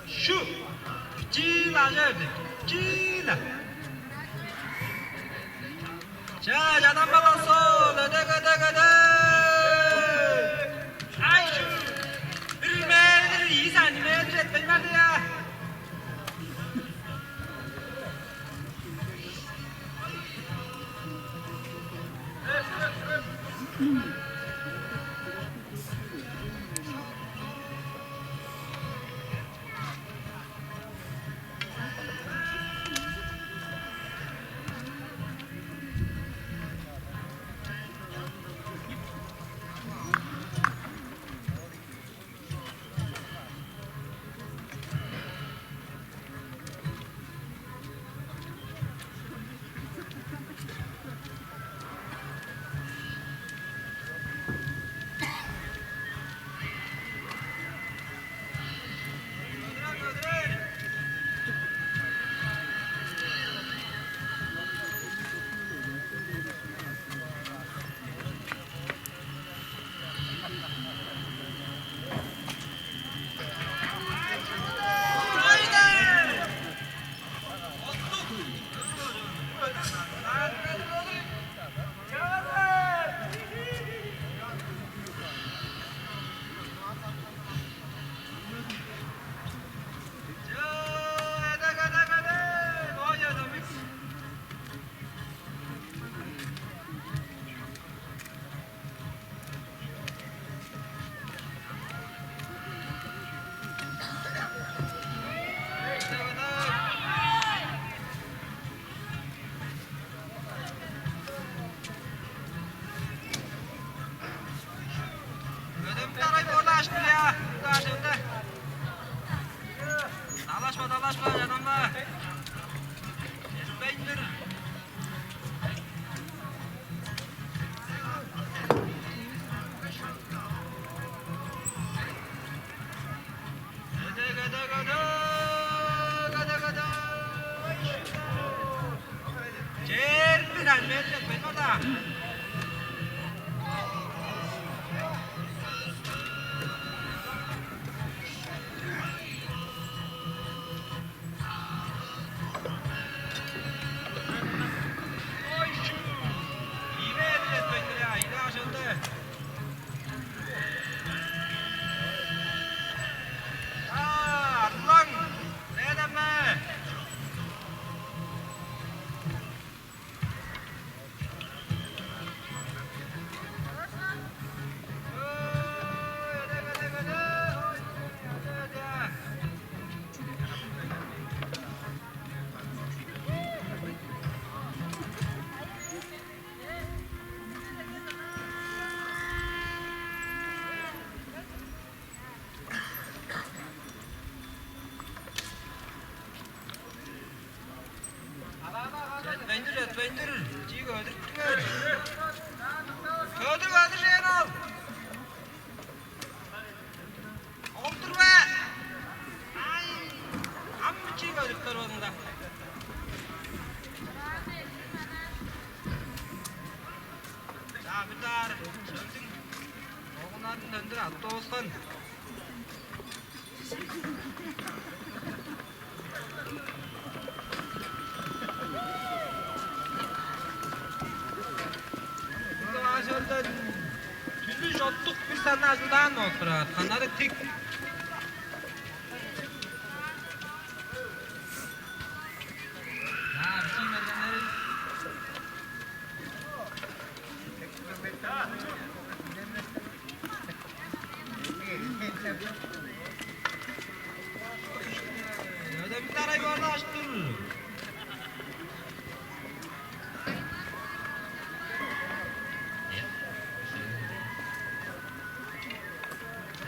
Şu cila geldi. Cila. Canım balası. Öde. Ay şu. Bir metre iyi sen metre etmez ya. Dalaşma yanımda. Beyindir. Gada. Cerpiran betul dah. Beyindir. Ciğer öldür. Öldür şeyini al. Oldur be. Ay. Amma ciğer öldür onda. Ya bir daha Oğunların döndür attı olsun. Aşağıdan tüzü şotluk bir sanatçıdan oturar. Kanarı tik. Ya da bir tane yuvarlı açtır.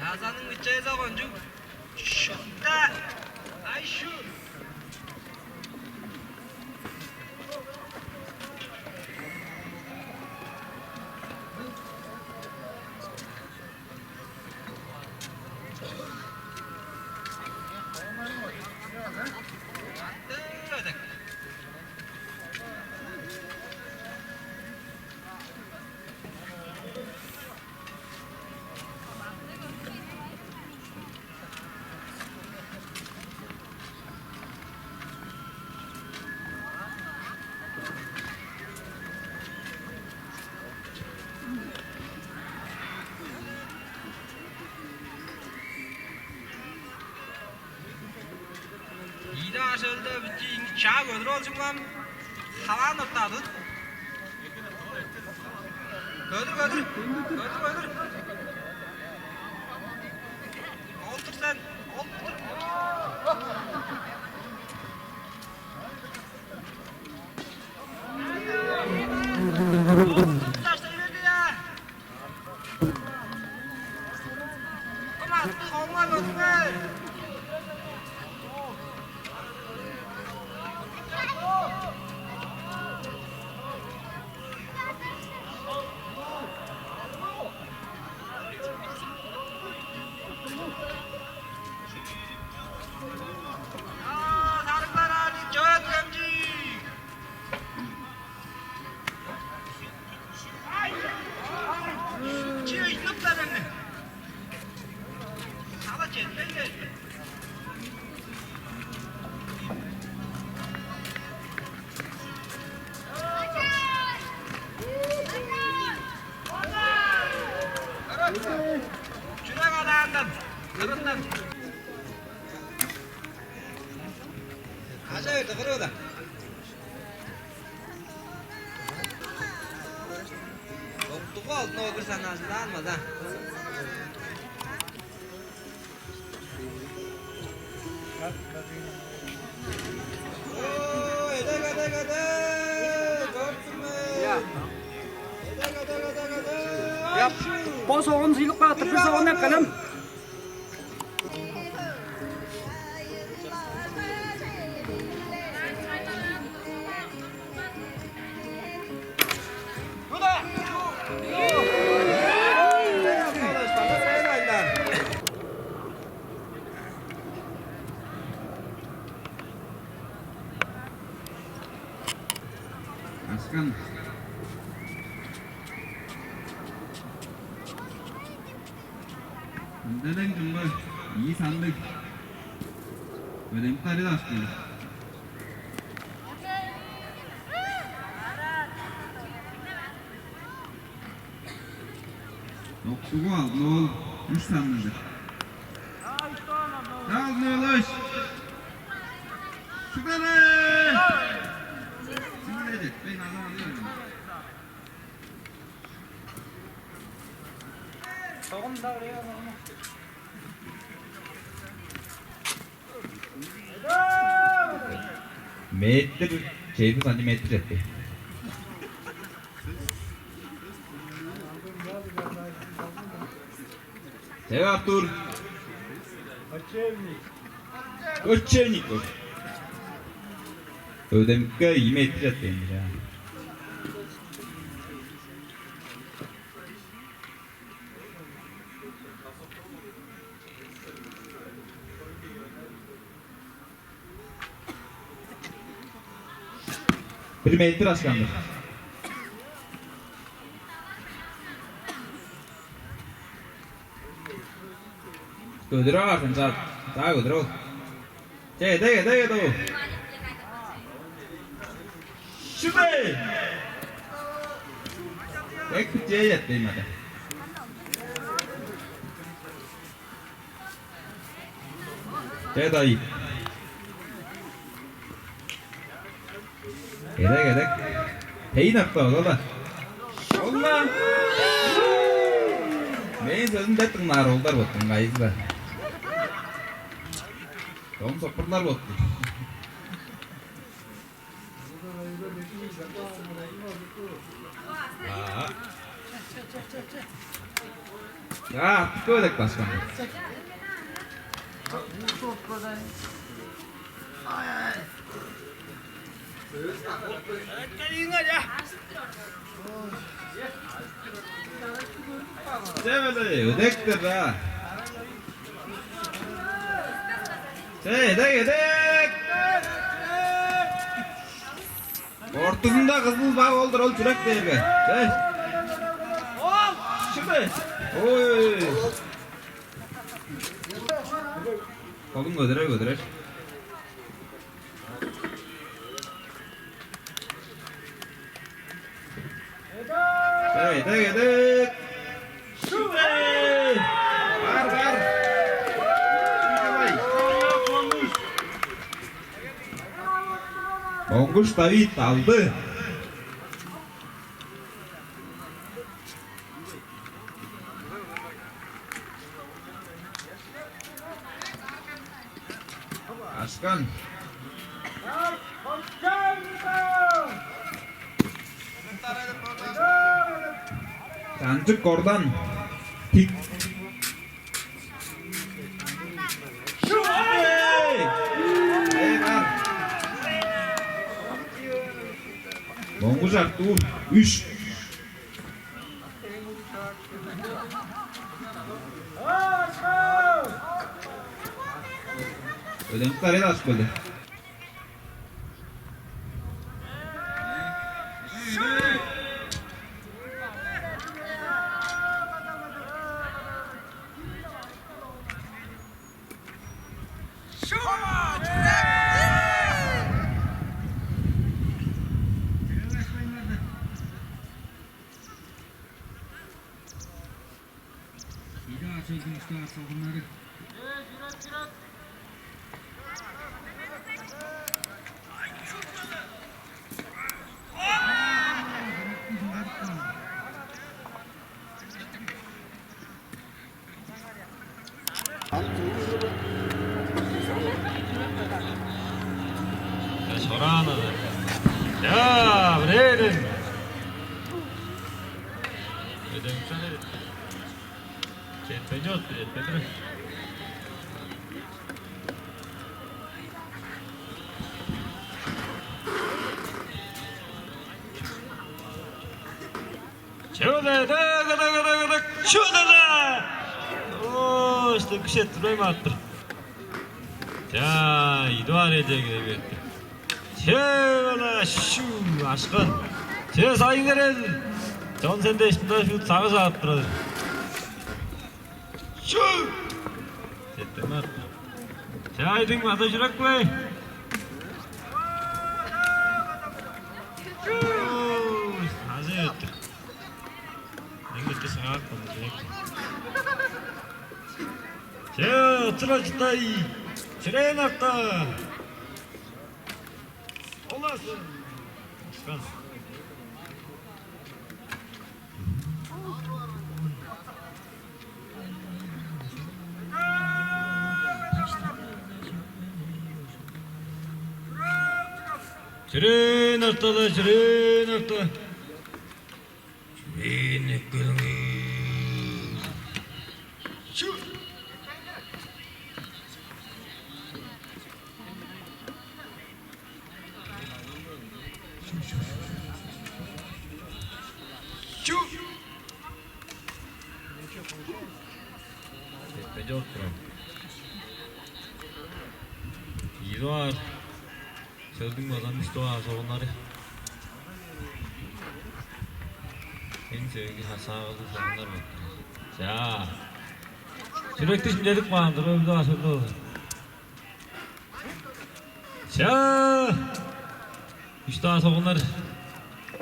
Yazanın içeceğiz oğuncuk. Şutta. Ay şu. İyi aşağıda bütün çağ gördür olsunlar. Havan noktadı. Gördür. Oldur sen. Oldur. Taşları verdi ya. Ama kovma götürme. Aşağı kırıyor da. Doktuğu altına o bir sanatçı da almaz ha. Ooo, edek. Gördün mü? Ya. Edek. Yap. Boz oğun zilip atır, bir oğun yakalım. Askan. Öndeden cumba iyi sandık. Ödemkari de açtı. Doktuğu al, ne ol? 3 sandık. Al ne oluş? Şükranı! Şimdi edin, ben alıyorum. Soğun da oraya alalım. Metre, şeydi santimetre etti. Cevap dur. Koçevnik. Ödemke 2 metre etmiş ya. Bir metre askandır. Gödürü varsın sağ gödürü ol. Dege doğu. Şimdi. Tek bütçeye yetteyim hadi. Dayı. Gedek. Peyin akta ola. Ola. Men sözüm de tыңnar olдар bottun gayızlar. Tom sopurlar bottu. Ya, gödek başkan. Sevede ödektir ha. Ödek. Ortasında kızıl bağ oldur ol çürek derge. Şimdi. Oy. Kolun gödürer. Ödek. Şimdi. Var. Bonguş David aldı. Başkan. Cancık oradan. Tik. Bonguş Artur 3. Ödemekler el aç böyle. Soranı. Ya, bredim. Ödemekler. Çetpeci ottu, etpedire. Şöyle. Oo, işte bir şey durayım attır. Ya, idvar edecek gibi. Şöyle şu aşkın. Şöyle sayın verin. Can sen de işte şu sağı attırır. Şu. Ettim attır. Şahidin mi adı şurak koy. Hazır ettir. Engin sağa attırır. Şöyle tıraştay. Şuraya nakta. Olasın. Başkan. Şuraya nakta. Şuraya nakta. Şu. İdvar. Söyledim adam işte o onları. En sevgi hasarlı sorunlar mı? Ya. Sürekli şimdilik vardır, öyle aslında olur. Ya, işte asıllar.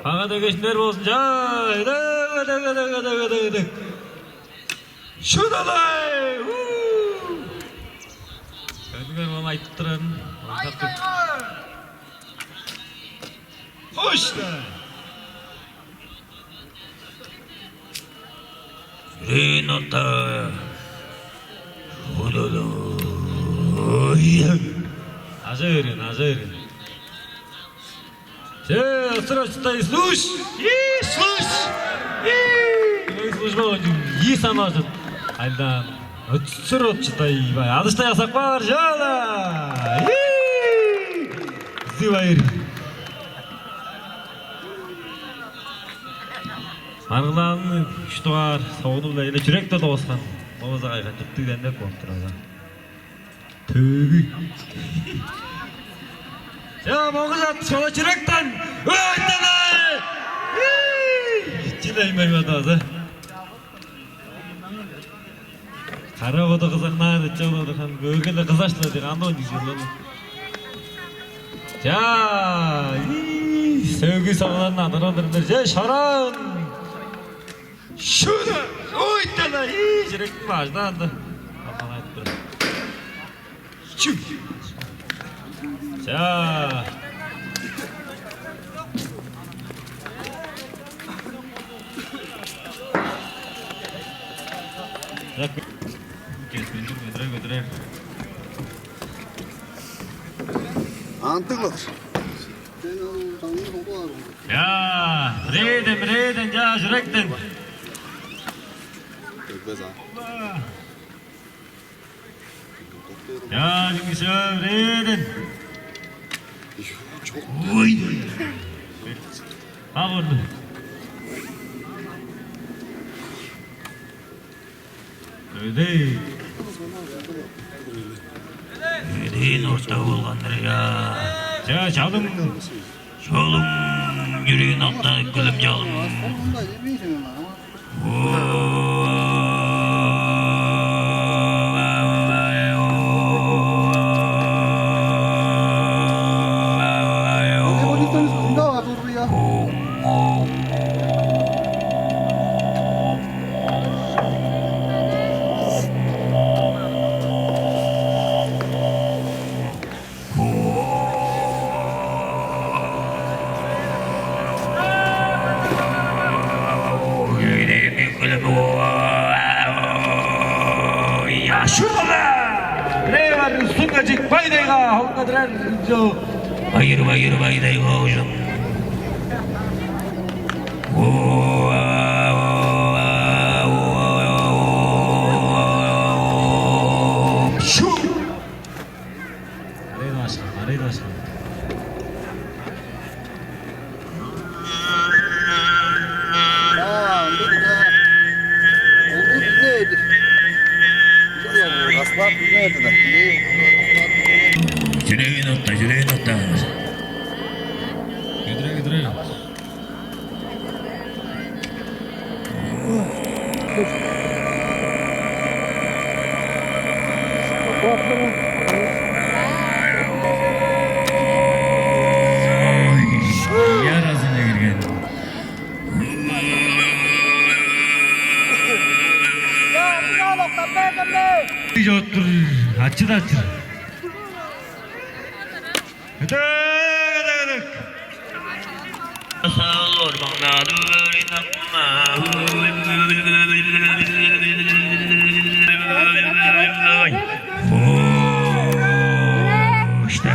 Ağada geçler olsun. Ya, şuralay. Kadınlar bana ayıttıran. Hoş da. Yüreğin ota. Hazır, hazır. Здравствуйте, слушай! Слушай! И сама же. Айда. Отсюда читай. Адыштай асақ бар, жала! Зывайыр. Арғыланын күшті бар, соғыны білі еле жүректі доғысқан. Оғызға қайған жүкті дәндек болып тұрады. Төгі. Ya Moğuzat sola çıraktan öğretmenler! İçine inmeyim adı. Kara oda kızaklar, içe oda kan bölgede kızaştılar diye anı oynuyorlar. Ya, sevgi sağlarına adını öldürdüler. Ya şaran! Şurada! Öğretmenler! Çirekli maaşta andı. Allah'a ettiler. Çık! 자, 안 뜨거. 야, 브레이든, 자, 주렉든. 야, 중기서 브레이든. 오이. 아버님. 네. 네, 노스타 올간들이야. 자, 자금. Yolum yüreğin altına gülüm yalım. Hayır baydayga hocam. Şu. Arayın aşkım. Yüreğin otta. Güdüre. Yarasına girgen. Jottur, açır. Gıdık. Sağlar bana döverin İşte.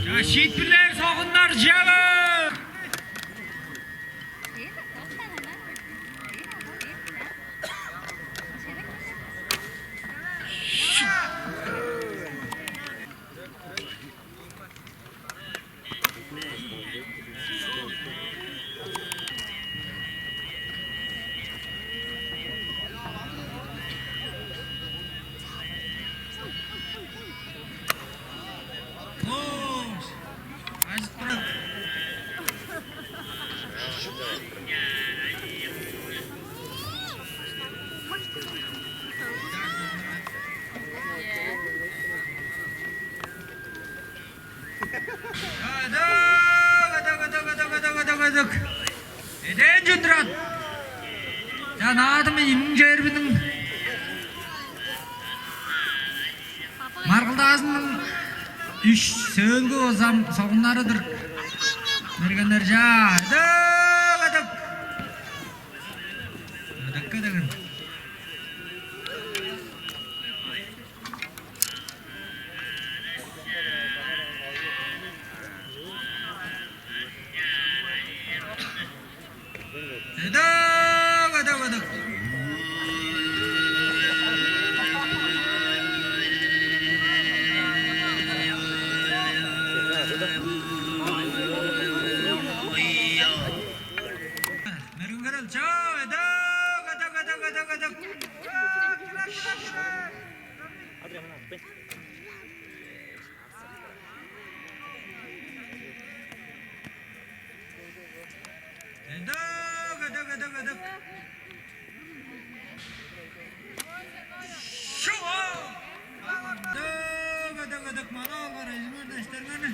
Ya şehitler soğunlar cevap. ödük. Eden cündürat. Can adımı imin cerbinin. Margıldazının üç söylgü ozam soğunlarıdır. Mergenler ja. Ödük. Ödük ödük. Ödük. Merungarul çao ödük. Ödük. Şoo! Ödük. Mana var, izmirde istermeni.